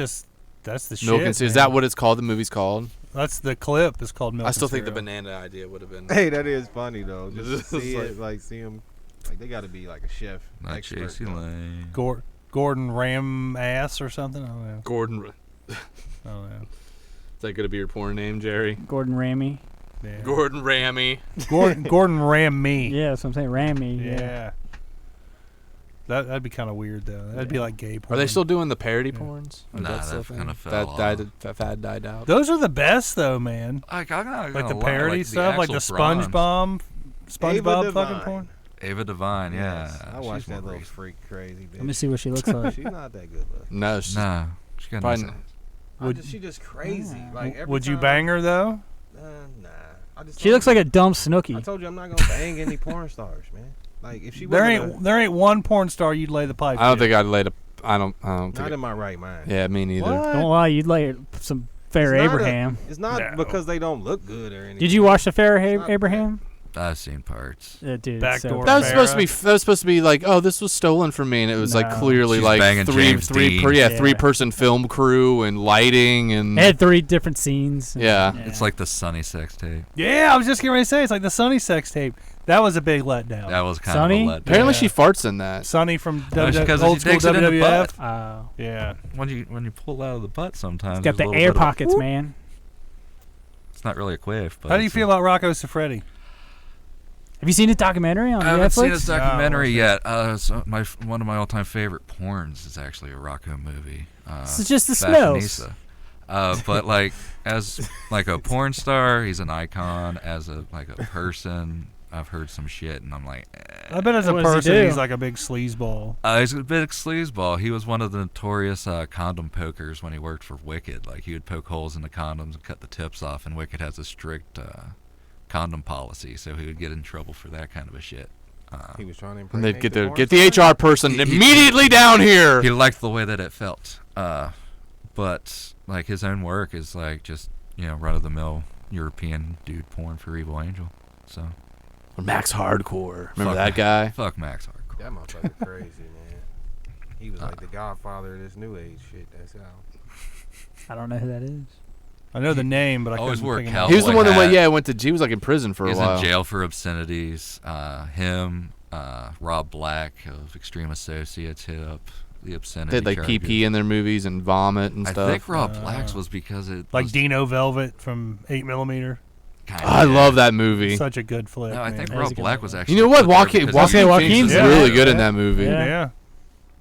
the shit. Milk and cereal. Is man. that what it's called? The movie's called? That's the clip. It's called milk. I still and think the cereal. banana idea would have been. Hey, that is funny though. Just to It's see like- it, like see him, like they got to be like a chef. Not expert, J.C. though. Lane. Gordon Ram ass or something. I don't know. Gordon. I don't know. Is that going to be your porn name, Jerry? Gordon Rammy. Yeah. Gordon Rammy. Gordon Ram me. Yeah, that's what I'm saying. Rammy. Yeah. Yeah. That'd be kind of weird though. That'd be like gay porn. Are they still doing the parody Yeah. porns? Or is Nah, that still that a thing? kinda fell That died. off. That fad died out. Those are the best though, man. I'm not Like the gonna lie, parody like stuff, like the Axl Bronze. SpongeBob Ava fucking Devine. porn. Ava Devine, yeah. Yes, I she's watched more that little recent. freak crazy bitch. Let me see what she looks like. She's not that good looking. No, she's Nah, she got Probably nice not. ass. She just crazy. Like every Would you time- bang her though? Nah. I just She told looks like you- a dumb I Snooki. told you I'm not gonna bang any porn stars, man. Like if she There wasn't ain't there ain't one porn star you'd lay the pipe. I don't to. think I'd lay the. I don't not think. in my right mind. Yeah, me neither. What? Don't lie, you'd lay some Fair It's not Abraham. It's not No. because they don't look good or anything. Did you watch the Fair It's not Abraham? I've seen parts. Dude, Backdoor That was supposed to be. Farrah. That was supposed to be like, oh, this was stolen from me, and it was like No. clearly She's like banging James Dean. Yeah. 3-person film crew and lighting and. It had 3 different scenes. Yeah. It's like the Sunny sex tape. Yeah, I was just getting ready to say it's like the Sunny sex tape. That was a big letdown. That was kind Sonny? of a letdown. Apparently, Yeah. she farts in that. Sunny from No, it's because old she school takes it in the WWF. butt. Yeah. When you pull out of the butt, sometimes It's got there's the a little air bit of- pockets, man. It's not really a quiff. But How do you it's feel about Rocco Siffredi? Have you seen the documentary on I haven't Netflix? seen this documentary No, yet. One of my all-time favorite porns is actually a Rocco movie. It's just the smells. Fashionista. But like as like a porn star, he's an icon. As a person, I've heard some shit, and I'm like, I bet as a What does he person, do? he's like a big sleazeball. he's a big sleazeball. He was one of the notorious condom pokers when he worked for Wicked. Like, he would poke holes in the condoms and cut the tips off, and Wicked has a strict condom policy, so he would get in trouble for that kind of a shit. He was trying to And they'd impregnate get the the porn star? HR person He- immediately down here. He liked the way that it felt. But, like, his own work is, like, just, run-of-the-mill European dude porn for Evil Angel. So, Max Hardcore. Remember Fuck that guy? fuck Max Hardcore. That motherfucker crazy, man. He was like the godfather of this new age shit. That's how. I don't know who that is. I know the name, but I Always couldn't wore think a of cowboy it. He was the one that hat. went to. He was like in prison for He's a while. in jail for obscenities. Him, Rob Black of Extreme Associates hit up the obscenity They'd like charges. pee in their movies and vomit and I stuff. think Rob Black's was because it Like was Dino Velvet from 8mm. kinda, I love that movie. Such a good flick. No, I man. think That is a Rob good Black one. was actually. You know what? put there Joaquin because Joaquin he- Phoenix's Phoenix is Yeah. really good in that movie. Yeah. Yeah.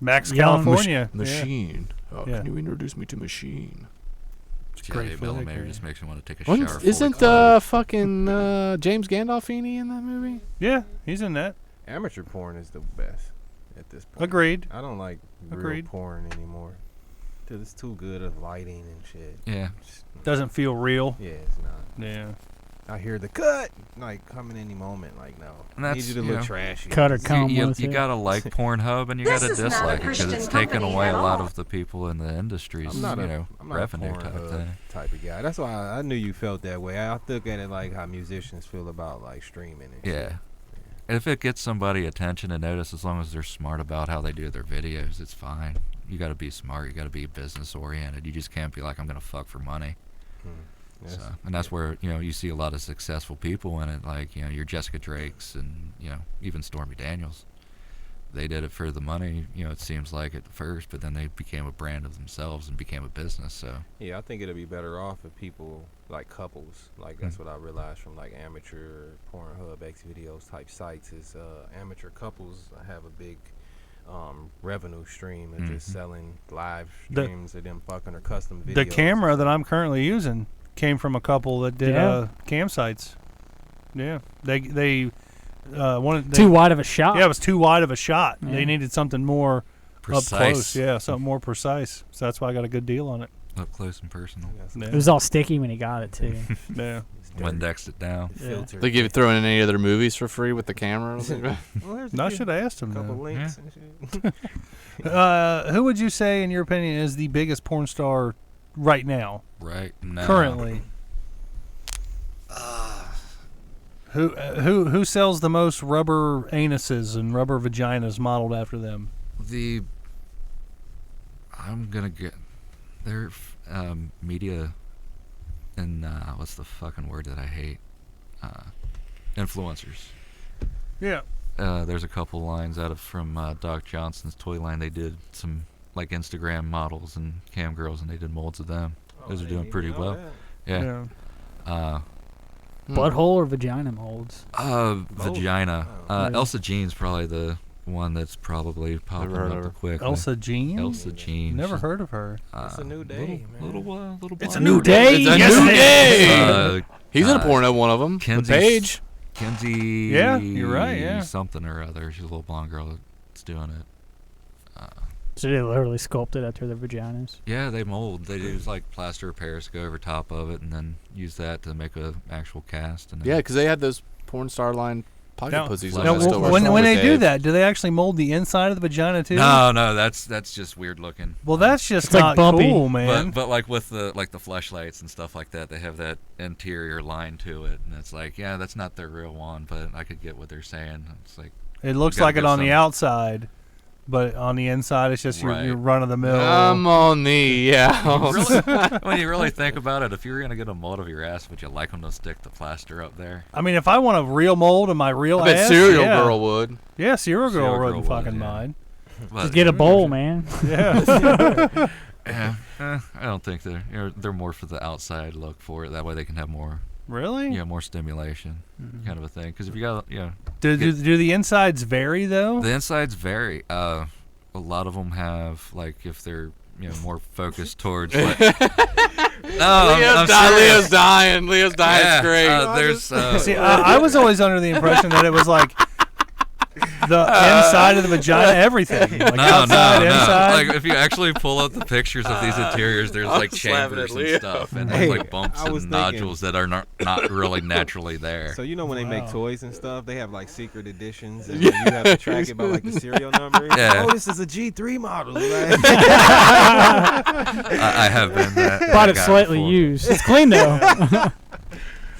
Max Young California. Yeah. Machine. Oh, Yeah. can you introduce me to Machine? Yeah, great 8 flick, millimeter yeah. just makes me want to take a shower. fully Isn't clothed. fucking James Gandolfini in that movie? Yeah, he's in that. Amateur porn is the best at this point. Agreed. I don't like real Agreed. porn anymore. Cause it's too good of lighting and shit. Yeah. Just- Doesn't feel real. yeah, it's not. Yeah. I hear the cut like coming any moment. Like no, And I need that's, you to you look know, trashy. Cut or You, come you, with you it. gotta like Pornhub and you gotta This is not a dislike it because Christian it's taken company away at a lot all. of the people in the industry's I'm not a revenue type Pornhub thing. type of guy. That's why I knew you felt that way. I look at it like how musicians feel about like streaming. And shit. Yeah. And if it gets somebody attention and notice, as long as they're smart about how they do their videos, it's fine. You got to be smart. You got to be business oriented. You just can't be like, I'm gonna fuck for money. Yes. So, and that's where you see a lot of successful people in it, like your Jessica Drakes and even Stormy Daniels. They did it for the money. It seems like at first, but then they became a brand of themselves and became a business. So Yeah, I think it'd be better off if people like couples, like that's what I realized from like amateur Pornhub, X videos type sites is amateur couples have a big revenue stream of just selling live The- streams of them fucking or custom videos. The camera that I'm currently using came from a couple that did Yeah. cam sites. Yeah. They wanted Too wide of a shot. Yeah, it was too wide of a shot. Yeah. They needed something more up precise, close. Yeah, something more precise. So that's why I got a good deal on it. up close and personal. Yeah. It was all sticky when he got it too. Yeah. Windexed it down. Yeah. They give it throwing in any other movies for free with the camera. Well, there's No, I a should have asked him. couple Though. links and shit. Who would you say, in your opinion, is the biggest porn star right now, Right now. currently? Who sells the most rubber anuses and rubber vaginas modeled after them? I'm gonna get their media and what's the fucking word that I hate? Influencers. Yeah. There's a couple lines from Doc Johnson's toy line. They did some like Instagram models and cam girls, and they did molds of them. Those are doing pretty well. Yeah. Butthole or vagina molds? Vagina. Yeah. Elsa Jean's probably the one that's probably popping heard of up her. the quick. Elsa Jean? Elsa Jean. Never She's, heard of her. It's a new day, little, man. little It's a blonde. new day. It's a Yes, new it day. is. He's in a porno, one of them. With Kenzie's- Paige. Kenzie. Yeah, you're right, yeah. Something or other. She's a little blonde girl that's doing it. So they literally sculpted after their vaginas. Yeah, they mold. They use like plaster of Paris, go over top of it, and then use that to make a actual cast. And then Yeah, because they had those porn star line pocket Now- pussies. Now, that w- still work when for they Dave. do that, do they actually mold the inside of the vagina too? No, that's just weird looking. Well, that's just It's like not bumpy. cool, man. But like with the fleshlights and stuff like that, they have that interior line to it, and it's like, yeah, that's not their real one, but I could get what they're saying. It's like It looks gotta like it give on the some- outside, but on the inside, it's just Right. your run of the mill. I'm on the house. really, when you really think about it, if you were gonna get a mold of your ass, would you like them to stick the plaster up there? I mean, if I want a real mold of my real I bet ass, Serial yeah. Girl would. Yeah, Serial Girl Serial Girl wouldn't would, fucking yeah. mind. But, Just get a bowl, man. Yeah. yeah, I don't think they're more for the outside look for it. That way they can have more, Really? more stimulation, kind of a thing. Because if you got, Do the insides vary though? the insides vary. A lot of them have like if they're more focused towards. Like, Leo's dying. Leo's dying. Yeah, It's great. there's See, I was always under the impression that it was like the inside of the vagina, everything. Like outside, inside. Like if you actually pull up the pictures of these interiors, there's like slapping chambers at and Leo. stuff, and Hey, there's like bumps I was and thinking- nodules that are not really naturally there. So you know when they make Wow. toys and stuff, they have like secret editions, and you have to track it by like the serial number. Yeah. Oh, this is a G3 model. Like, I have been that. Bought it guy slightly before. used. It's clean though.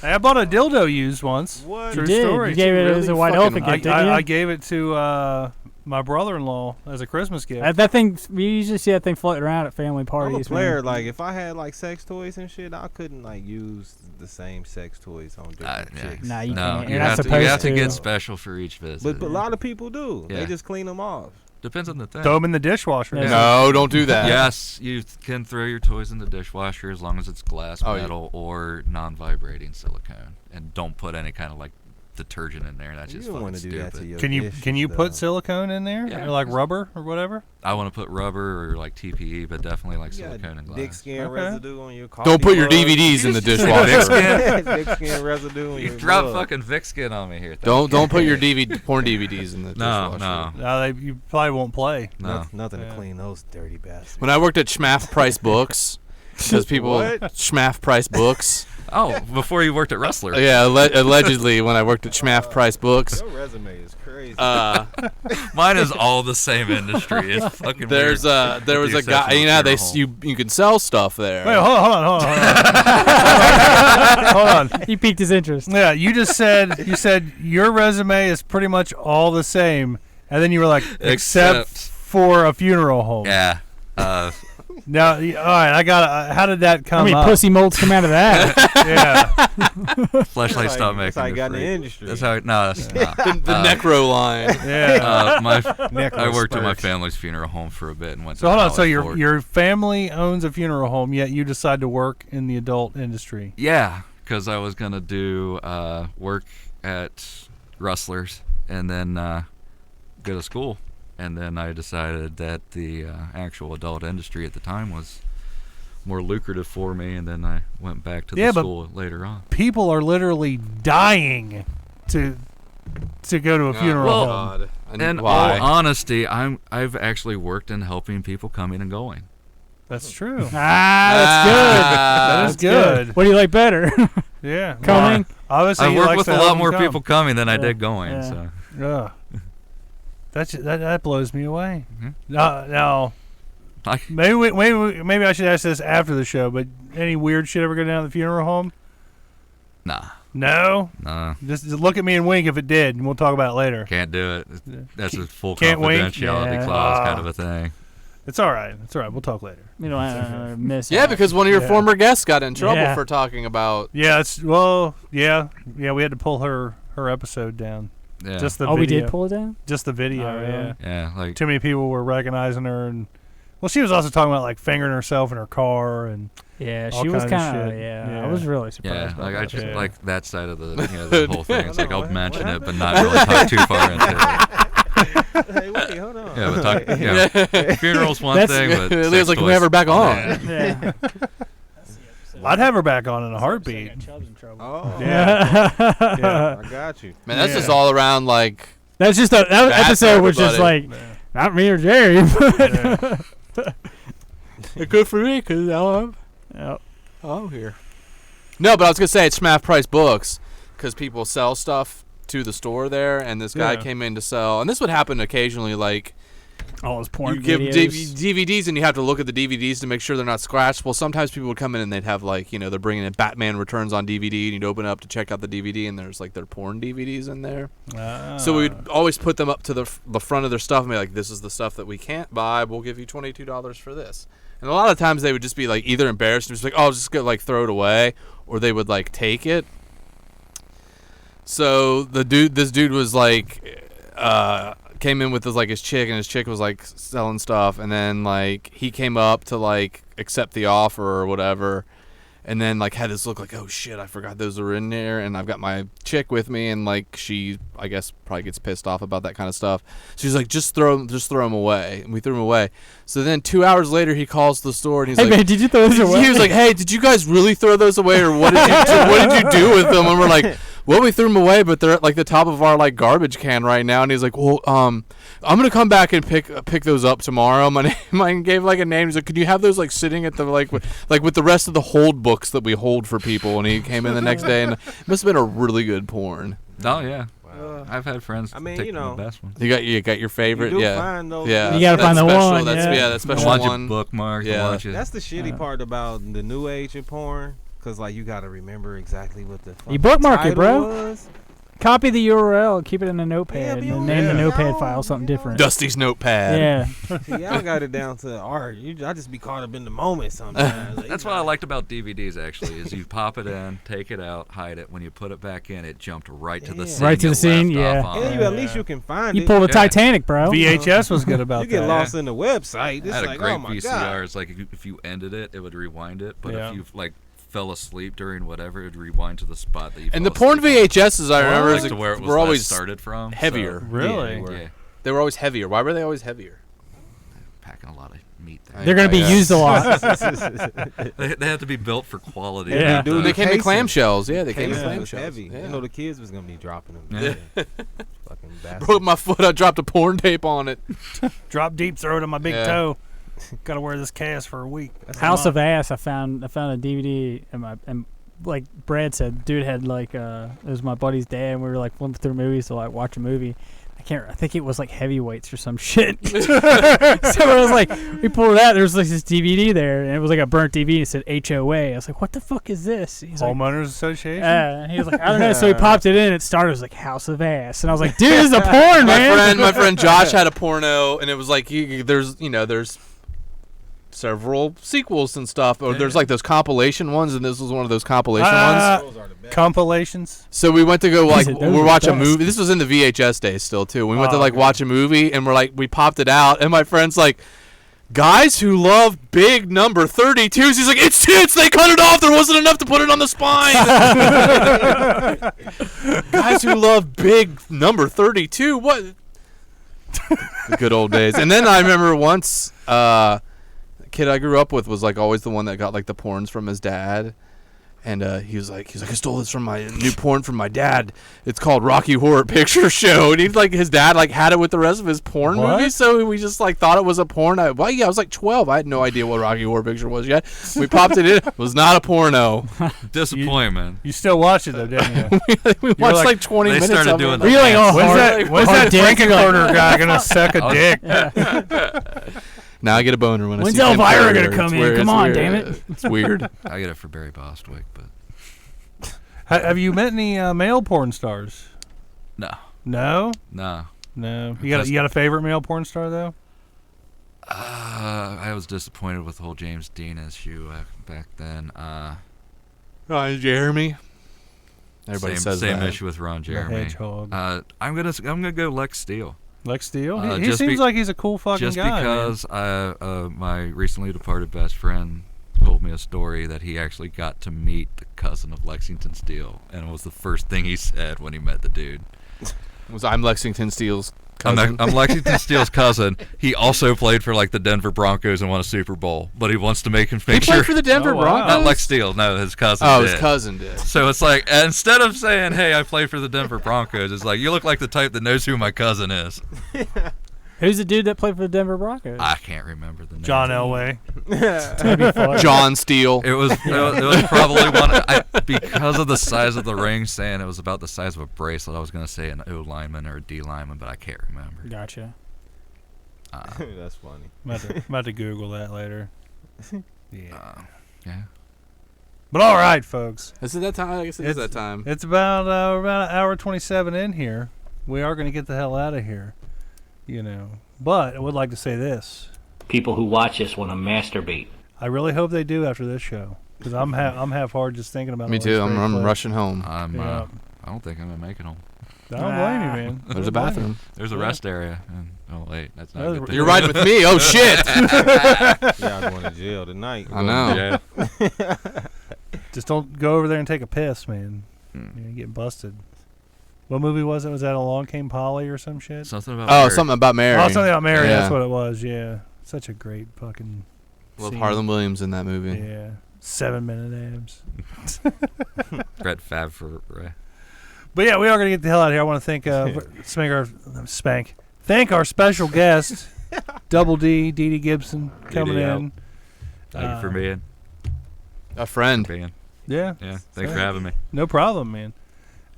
I bought a dildo used once. what? True You did. story. You gave it as a white Fucking- elephant gift, didn't you? I gave it to my brother-in-law as a Christmas gift. That thing, we usually see that thing floating around at family I'm a parties. player. man. Like if I had like sex toys and shit, I couldn't like use the same sex toys on different Yeah. chicks. Nah, you No, can't. you You're not have to supposed to. get special for each visit. But a lot of people do. Yeah. They just clean them off. Depends on the thing. Throw them in the dishwasher. Yeah. No, don't do that. Yes, you can throw your toys in the dishwasher as long as it's glass, Oh, yeah. metal, or non-vibrating silicone, and don't put any kind of like detergent in there. That's You just don't fucking want to do stupid. that to your Can you dishes, put though. silicone in there, Yeah. or like rubber or whatever? I want to put rubber or like TPE, but definitely like You got silicone and glass. dick skin Okay. residue on your coffee Don't put your mug. DVDs in the Dick dishwasher. skin. Dick skin residue on You your drop mug. fucking Vic skin on me here. Don't put your porn DVDs in the No, dishwasher. no, You probably won't play. no. Nothing Yeah. to clean those dirty bastards. When I worked at Schmaff Price Books, because people What? Schmaff Price Books. Oh, before you worked at Rustler. Yeah, allegedly when I worked at Schmaff Price Books. Your resume is crazy. Mine is all the same industry. It's fucking There was a the guy. exception You of know how they funeral home. you can sell stuff there. Wait, hold on. Hold on. He piqued his interest. Yeah, you said your resume is pretty much all the same, and then you were like, except Except- for a funeral home. Yeah. Now, all right, I got. How did that come How many up? pussy molds come out of that? Yeah. Fleshlight stopped making. That's how I it got in the free. industry. That's how. No, that's not. The necro line. Yeah. I worked at my family's funeral home for a bit and went. So to hold on. So college for it. your family owns a funeral home, yet you decide to work in the adult industry. Yeah, because I was gonna do work at Rustlers and then go to school, and then I decided that the actual adult industry at the time was more lucrative for me, and then I went back to the Yeah, but- school later on. People are literally dying to go to a funeral well, home. God. In why? all honesty, I've actually worked in helping people coming and going. That's true. That's good. That is good. What do you like better? Yeah. Coming? Well, obviously, I've he worked likes with to a help lot them more come. people coming than I Yeah. did going. Yeah. So Ugh. That blows me away. Mhm. Now maybe I should ask this after the show. But any weird shit ever go down at the funeral home? nah, No. just Just look at me and wink if it did, and we'll talk about it later. can't do it. That's a full Can't wink? confidentiality Yeah. clause kind of a thing. It's all right. It's all right. We'll talk later. You don't miss. Yeah, out. because one of your Yeah. former guests got in trouble Yeah. for talking about. Yeah. Yeah. We had to pull her episode down. Yeah, Just the Oh, we video. did pull it down. Just the video. Oh, really? Yeah. yeah, like Too many people were recognizing her, and well, she was also talking about like fingering herself in her car, and Yeah, All she was kinds of kind of. shit. Yeah, Yeah. I was really yeah, surprised. like I about just Yeah. like that side of the the whole thing. It's like I'll What mention it, but happened? not really talk too far into it. Hey, wait, hold on. Yeah, but talk, funeral's one That's- thing, but Leo's sex like, can we toys- have her back on? Yeah. Yeah. I'd have her back on in a heartbeat. Oh, Yeah. yeah, I got you. Man, that's Yeah. just all around like. That's just that Bad for episode was just like everybody. not me or Jerry. Yeah. Good for me, cause Yep. I'm here. No, but I was gonna say it's Schmaff Price Books, because people sell stuff to the store there, and this guy Yeah. came in to sell, and this would happen occasionally. Like All those porn you give videos. DVDs, and you have to look at the DVDs to make sure they're not scratched. Well, sometimes people would come in and they'd have like they're bringing in Batman Returns on DVD, and you'd open up to check out the DVD, and there's like their porn DVDs in there. So we'd always put them up to the front of their stuff and be like, "This is the stuff that we can't buy. We'll give you $22 for this." And a lot of times they would just be like either embarrassed and just like, "Oh, I'll just go like throw it away," or they would like take it. So this dude was like, came in with his chick, and his chick was like selling stuff, and then like he came up to like accept the offer or whatever, and then like had this look like, oh shit, I forgot those were in there, and I've got my chick with me, and like she, I guess, probably gets pissed off about that kind of stuff. She's like, just throw them away, and we threw them away. So then 2 hours later, he calls the store and he's Hey like, man, did you throw this away? he was like, hey, did you guys really throw those away, or what did you do with them? And we're like, well, we threw them away, but they're at like the top of our like garbage can right now. And he's like, well, I'm gonna come back and pick those up tomorrow. Mine gave like a name. He's like, could you have those like sitting at the like with the rest of the hold books that we hold for people? And he came in the next day, and it must have been a really good porn. Oh yeah, Wow. I've had friends. I mean, take you know, the best ones. You got your favorite, You do yeah. find those. Yeah, You gotta that's find the special. one, That's, yeah. that The special ones you one. bookmark. Yeah. The ones you, That's the shitty part about the new age of porn, cause like you gotta remember exactly what the You bookmark it, title bro. was. Copy the URL, keep it in a notepad, but and name the yeah. notepad file something different. Dusty's notepad. Yeah. See, y'all got it down to art. I just be caught up in the moment sometimes. Like, That's you what I know. liked about DVDs. Actually, is you pop it in, take it out, hide it. When you put it back in, it jumped right to the Yeah. scene. Right to you the scene, left yeah. off on. And you at least you can find You it. pulled a Yeah. Titanic, bro. VHS was good about You get that. lost in the website. It's I had like, a great oh my VCR. god. It's like if you ended it, it would rewind it. But Yeah. if you like fell asleep during whatever, it would rewind to the spot that you. And fell the porn asleep on. VHSs I remember Like is to where it was were always started from. heavier. So, Really? yeah, They were always heavier. Why were they always heavier? packing a lot of meat there. They're gonna be Yeah. used a lot. They have to be built for quality. Yeah. not, Dude, And they came in casing. clamshells. Yeah, they came in Casing was clamshells. heavy. Yeah. You know the kids was gonna be dropping them. Yeah. Fucking bastard. Broke my foot. I dropped a porn tape on it. Drop deep throat on my big Yeah. toe. Got to wear this cast for a week. House of Ass. I found a DVD and like Brad said, dude had like it was my buddy's dad, and we were like flipping through movies to like watch a movie. I think it was like Heavyweights or some shit. So it was like, we pulled it out. There was like this DVD there, and it was like a burnt DVD. And it said HOA. I was like, what the fuck is this? He's like, Homeowners Association. and he was like, I don't know. So he popped it in. It started. It was like House of Ass, and I was like, dude, this is a porn, man. My friend Josh had a porno, and it was like there's several sequels and stuff. Or there's like those compilation ones, and this was one of those compilation ones. Those are the best. Compilations. So we went to go like said those we're are watching a the best. movie. This was in the VHS days still too. We went to Oh, like okay. watch a movie, and we popped it out, and my friend's like, guys who love big number 32s. He's like, it's tits. They cut it off. There wasn't enough to put it on the spine. Guys who love big number 32. What? The good old days. And then I remember once, the kid I grew up with was like always the one that got like the porns from his dad. And he was like, I stole this from my new porn from my dad. It's called Rocky Horror Picture Show. And he's like, his dad like had it with the rest of his porn What? movies. So we just like thought it was a porn. I was like 12. I had no idea what Rocky Horror Picture was yet. We popped it in. It was not a porno. Disappointment. You still watch it though, didn't you? We watched like- like 20 They minutes started of doing it. the Were you like, oh, When's hard- that? When's hard that dick? Frankenfurter guy gonna suck a dick? Now I get a boner when I When's see Tim Elvira Curry. gonna come It's in? weird. Come It's on, weird. damn it. It's weird. I get it for Barry Bostwick, but Have you met any male porn stars? no, No, no. no. You got a favorite male porn star though? I was disappointed with the whole James Dean issue back then. Jeremy. Everybody says same that. issue with Ron The Jeremy. Hedgehog. I'm gonna go Lex Steele. Lex Steele. uh, He just seems be- like he's a cool fucking Just guy. man. because my recently departed best friend told me a story that he actually got to meet the cousin of Lexington Steele, and it was the first thing he said when he met the dude. I'm Lexington Steele's cousin. I'm Lexington Steele's cousin. He also played for like the Denver Broncos and won a Super Bowl, but he wants to make He sure. played for the Denver Oh, wow. Broncos. Not Lex Steele, no, his cousin. Oh, did. his cousin did. So it's like, instead of saying, "Hey, I play for the Denver Broncos," it's like, you look like the type that knows who my cousin is. Who's the dude that played for the Denver Broncos? I can't remember the name. John Elway. That'd be fun. John Steele. It was probably one because of the size of the ring. Saying it was about the size of a bracelet, I was gonna say an O lineman or a D lineman, but I can't remember. Gotcha. That's funny. I'm about to Google that later. Yeah. Yeah. But all right, folks. Is it that time? I guess it is that time. It's about we're about an hour 27 in here. We are going to get the hell out of here, you know. But I would like to say this: People who watch this want to masturbate. I really hope they do after this show, because I'm half hard just thinking about. Me all too. these I'm great clips. rushing home. Yeah. I don't think I'm gonna make it home. I don't blame you, man. There's a bathroom. There's a rest area. And, oh wait, that's not. You're A good thing. You're riding with me. Oh shit! Y'all going to jail tonight. I know. Yeah. Just don't go over there and take a piss, man. You get busted. What movie was it? Was that Along Came Polly or some shit? Something about. Oh, Mary. something about Mary. Oh, something about Mary. Yeah. That's what it was. Yeah, such a great fucking. Love scene. Harlan Williams in that movie. Yeah, 7-minute abs. Red Fab for Ray. But yeah, we are gonna get the hell out of here. I want to thank thank our special guest, Double D, Dee Dee Gibson, coming DD out. in. Thank you for being. A friend. Yeah, Yeah. Thanks for having me. no problem, man.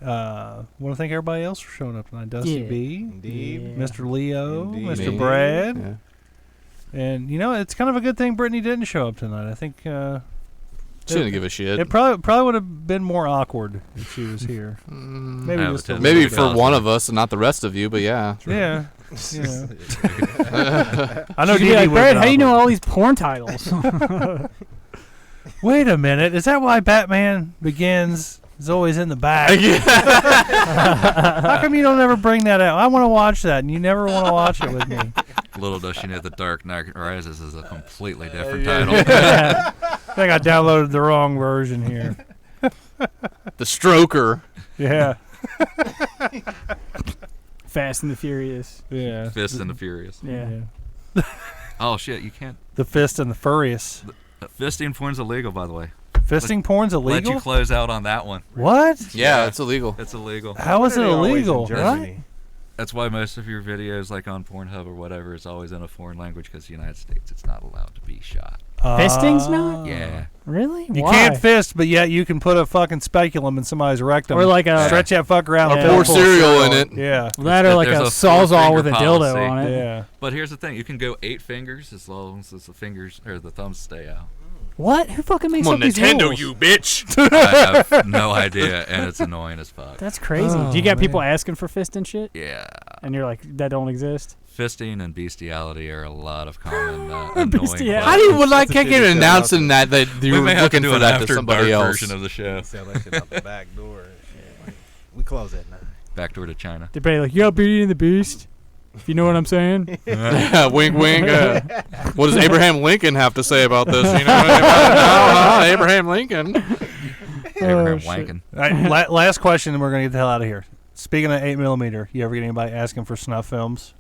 Want to thank everybody else for showing up tonight. Dusty Yeah. B, Indeed. Mr. Leo, Indeed. Mr. Me. Brad, Yeah. and it's kind of a good thing Brittany didn't show up tonight. I think She didn't give a shit. it probably would have been more awkward if she was here. Maybe I just a would Maybe Maybe for one of us and not the rest of you, but yeah. yeah. I know She'd be Dee Dee like, would Brad, how do you know probably. all these porn titles? Wait a minute, is that why Batman Begins is always in the back? How come you don't ever bring that out? I want to watch that, and you never want to watch it with me. Little does she know The Dark Knight Rises is a completely different title. I think I downloaded the wrong version here. The Stroker. Yeah, Fast and the Furious. yeah. Fist and the Furious. Yeah. Oh shit, you can't. The Fist and the Furious. Fisting porn's illegal, by the way. Fisting porn's Let you illegal? close out on that one. What? Yeah, it's illegal. It's illegal. How is it Why are they always in illegal? Germany? That's why most of your videos, like on Pornhub or whatever, is always in a foreign language because the United States, it's not allowed to be shot. Fisting's not? Yeah. Really? You Why? can't fist, but yet you can put a fucking speculum in somebody's rectum. Or like a stretch that fucker out. and Yeah. fill Pour full of cereal in it. Yeah. that or like There's a a sawzall four-finger with a dildo policy. on it. Yeah. But here's the thing: you can go 8 fingers as long as the fingers or the thumbs stay out. What? Who fucking makes Come up on, these Nintendo, rules? you bitch. I have no idea, and it's annoying as fuck. That's crazy. Oh, Do you get people man. asking for fist and shit? Yeah. And you're like, that don't exist? Fisting and bestiality are a lot of common annoying. Bestiality. How do you like That's a get shitty shout announcing that We you're may have to looking do for an that to after somebody dark else? version of the show. Sell that shit out the back door and shit. Like, we close at 9. Backdoor to China. They're probably like, you're Beauty and the Beast. If you know what I'm saying. Yeah, wink, wink. What does Abraham Lincoln have to say about this? You know, Abraham Lincoln. Abraham shit. Wankin. All right, last question, and we're gonna get the hell out of here. Speaking of 8mm, you ever get anybody asking for snuff films?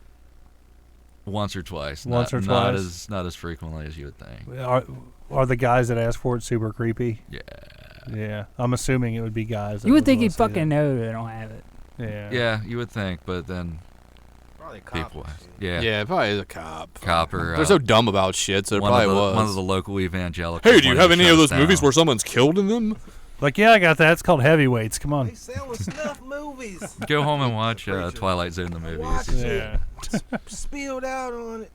Once or twice. Once not, or Not twice? not as frequently as you would think. Are the guys that ask for it super creepy? Yeah. Yeah, I'm assuming it would be guys. that You would think wanna he'd see fucking know they don't have it. that. Yeah. Yeah, you would think, but then Probably people. cops. Yeah. Yeah, it probably is a cop. Cop or, They're so dumb about shit, so it one probably of the, was. One of the local evangelicals. Hey, do you wanted have to any shut of us those movies down. where someone's killed in them? Like, yeah, I got that. It's called Heavyweights. Come on. They selling snuff movies. Go home and watch Twilight Zone the movie. Watch It's- it. Yeah. Spilled out on it.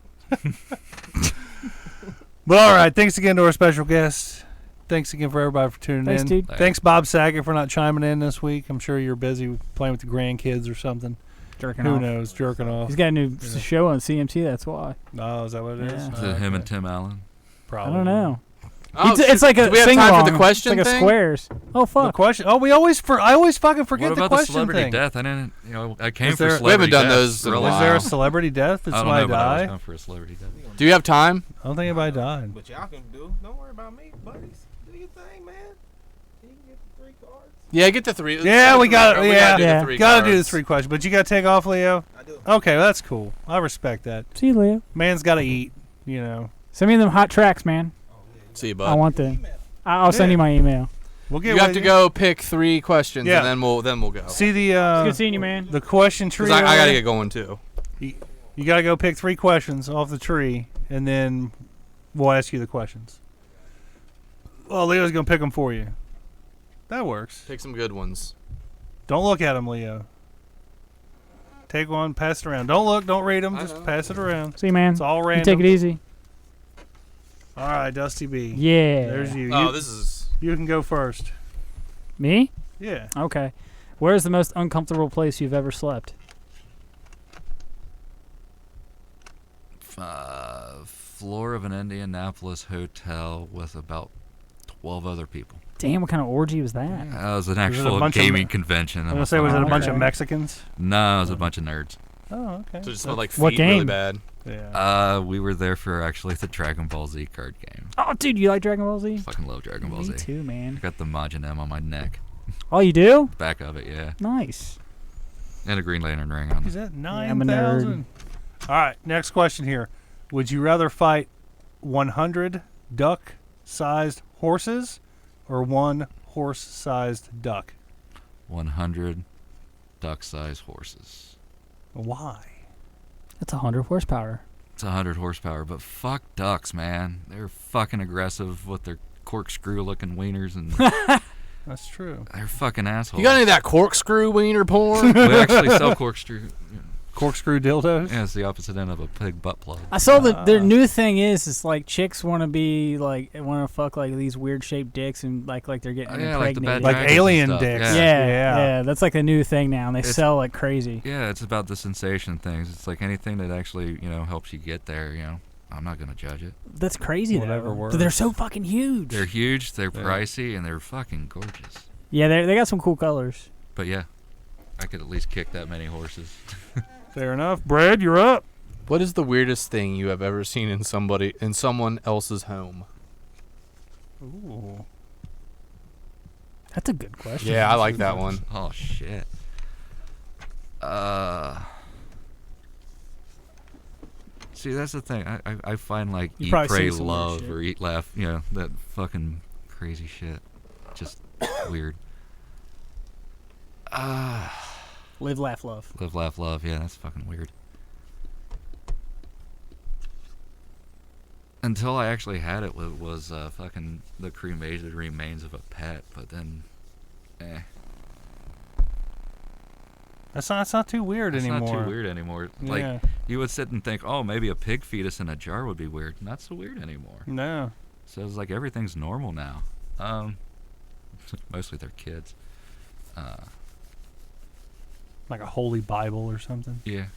But all right, thanks again to our special guest. Thanks again for everybody for tuning Thanks, in. dude. Thanks, Bob Saget, for not chiming in this week. I'm sure you're busy playing with the grandkids or something. Jerking Who off. knows? Jerking off. He's got a new show on CMT, that's why. Oh, is that what it is? Yeah. Is it him and Tim Allen? Probably. I don't know. Oh, It's like a do we have sing time for along. the question It's like a thing? squares. Oh The fuck. question. Oh, I always fucking forget What the about the question celebrity thing. death? I didn't. I came Is for there- celebrity We haven't done deaths those in a for Was while. there a celebrity death? Did I don't somebody know, but I was die? going for a celebrity death. Do you have time? I don't think anybody died. But y'all can do. Don't worry about me, buddies. Do your thing, man. You can get the 3 cards. Yeah, get the 3. Yeah, we got it. We Yeah, gotta do Yeah. the 3 gotta do the cards. 3 questions. But you gotta take off, Leo. I do. Okay, well, that's cool. I respect that. See you, Leo. Man's gotta eat. You know. Send me them hot tracks, man. See you, I bud. want them. I'll send Yeah. you my email. We'll get. You have with to go pick 3 questions, Yeah. and then we'll go. See the It's good seeing you, man. the question tree. Because I gotta over get going too. there? You gotta go pick 3 questions off the tree, and then we'll ask you the questions. Well, Leo's gonna pick them for you. That works. Pick some good ones. Don't look at them, Leo. Take one, pass it around. Don't look, don't read them, I just know. pass it around. See you, man. It's all You random. take it easy. All right, Dusty B. Yeah. There's you. Oh, you, this is. you can go first. Me? Yeah. Okay. Where's the most uncomfortable place you've ever slept? Floor of an Indianapolis hotel with about 12 other people. Damn, what kind of orgy was that? That was an it a actual bunch of gaming me- convention. I'm gonna say, was it a bunch of Okay. Mexicans? No, it was a bunch of nerds. Oh, okay. So it just smelled like What feet really game? bad. Yeah. We were there for actually the Dragon Ball Z card game. Oh, dude, you like Dragon Ball Z? Fucking love Dragon Ball Z. Me too, I man. got the Majin M on my neck. Oh, you do? Back of it, yeah. Nice. And a Green Lantern ring on Is it. that I'm a nerd. 9,000? All right, next question here. Would you rather fight 100 duck-sized horses or one horse-sized duck? 100 duck-sized horses. Why? That's 100 horsepower. It's 100 horsepower, but fuck ducks, man. They're fucking aggressive with their corkscrew-looking wieners, and That's true. they're fucking assholes. You got any of that corkscrew wiener porn? We actually sell corkscrew. Corkscrew dildos? Yeah, it's the opposite end of a pig butt plug. I saw that their new thing is like chicks want to be like want to fuck like these weird shaped dicks and like they're getting Yeah, like the impregnated. bad Like dragons and alien stuff. dicks. yeah, Yeah. yeah, that's like a new thing now, and they It's- sell like crazy. Yeah, it's about the sensation things. It's like anything that actually, helps you get there, I'm not going to judge it. That's crazy. Whatever though. works. They're so fucking huge. They're huge, they're Yeah. pricey, and they're fucking gorgeous. Yeah, they got some cool colors. But yeah, I could at least kick that many horses. Fair enough. Brad, you're up. What is the weirdest thing you have ever seen in someone else's home? Ooh. That's a good question. Yeah, I like that one. Oh, shit. See, that's the thing. I find like You eat, probably pray, seen some weird love, shit. or eat, laugh, that fucking crazy shit. Just weird. Live, laugh, love. Live, laugh, love. Yeah, that's fucking weird. Until I actually had it, was fucking the cremated remains of a pet. But then, That's not too weird it's anymore. not too weird anymore. Yeah. Like, you would sit and think, oh, maybe a pig fetus in a jar would be weird. Not so weird anymore. No. So it's like everything's normal now. Mostly they're kids. Like a holy Bible or something. Yeah.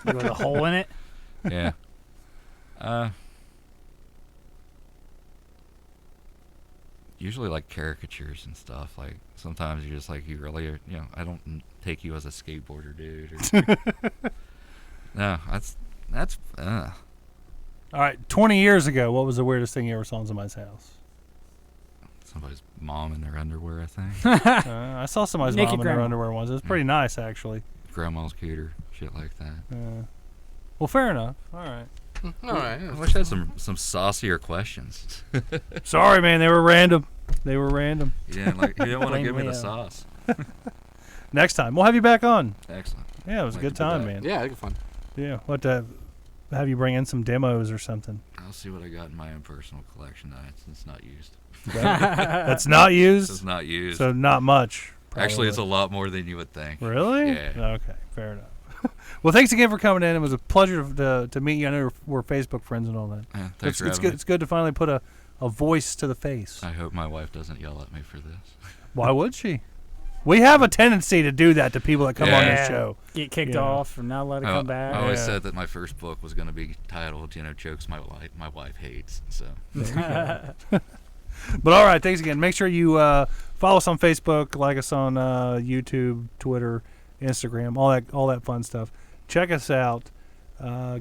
With a hole in it. Yeah. Usually like caricatures and stuff. Like sometimes you're just like, you really are, I don't take you as a skateboarder, dude. Or, no, that's. All right, 20 years ago, what was the weirdest thing you ever saw in somebody's house? Somebody's mom in their underwear, I think. I saw somebody's Naked mom in their grandma. underwear once. It was pretty nice, actually. Grandma's cooter, shit like that. Well, fair enough. All right. All right. I wish I had some saucier questions. Sorry, man. They were random. They were random. You didn't want to Blame give me the Leo. sauce. Next time. We'll have you back on. Excellent. Yeah, it was a Like good to do time, that. man. Yeah, that'd be fun. Yeah. What have you bring in some demos or something? I'll see what I got in my own personal collection. It's not used. That's not It's used, not used. so not much. Actually, it's a probably. lot more than you would think. Really? Yeah. Okay, fair enough. Well, thanks again for coming in. It was a pleasure to meet you. I know we're Facebook friends and all that. Yeah, thanks for It's having good. me. It's good to finally put a voice to the face. I hope my wife doesn't yell at me for this. Why would she? We have a tendency to do that to people that come on this Yeah. show. Get kicked Yeah. off and not allowed to come back. I always Yeah. said that my first book was going to be titled, jokes my wife hates. So But all right, thanks again. Make sure you follow us on Facebook, like us on YouTube, Twitter, Instagram, all that fun stuff. Check us out.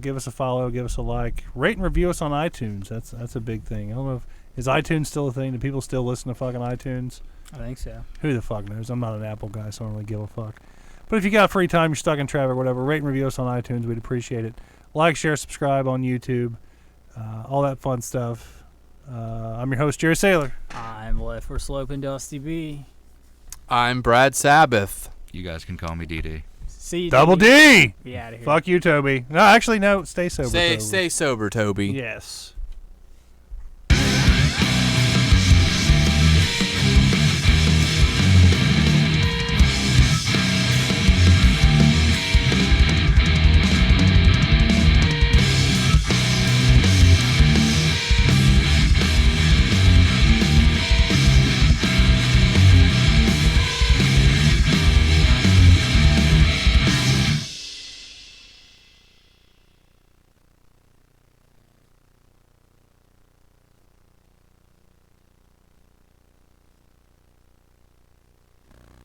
Give us a follow, give us a like, rate and review us on iTunes. That's a big thing. I don't know is iTunes still a thing? Do people still listen to fucking iTunes? I think so. Who the fuck knows? I'm not an Apple guy, so I don't really give a fuck. But if you got free time, you're stuck in traffic, whatever, rate and review us on iTunes. We'd appreciate it. Like, share, subscribe on YouTube. All that fun stuff. I'm your host, Jerry Saylor. I'm left for Slope and Dusty B. I'm Brad Sabbath. you guys can call me DD. See you. Double Diddy. D! Be out of here. Fuck you, Toby. No, actually, no. Stay sober, Toby. Stay sober, Toby. Yes.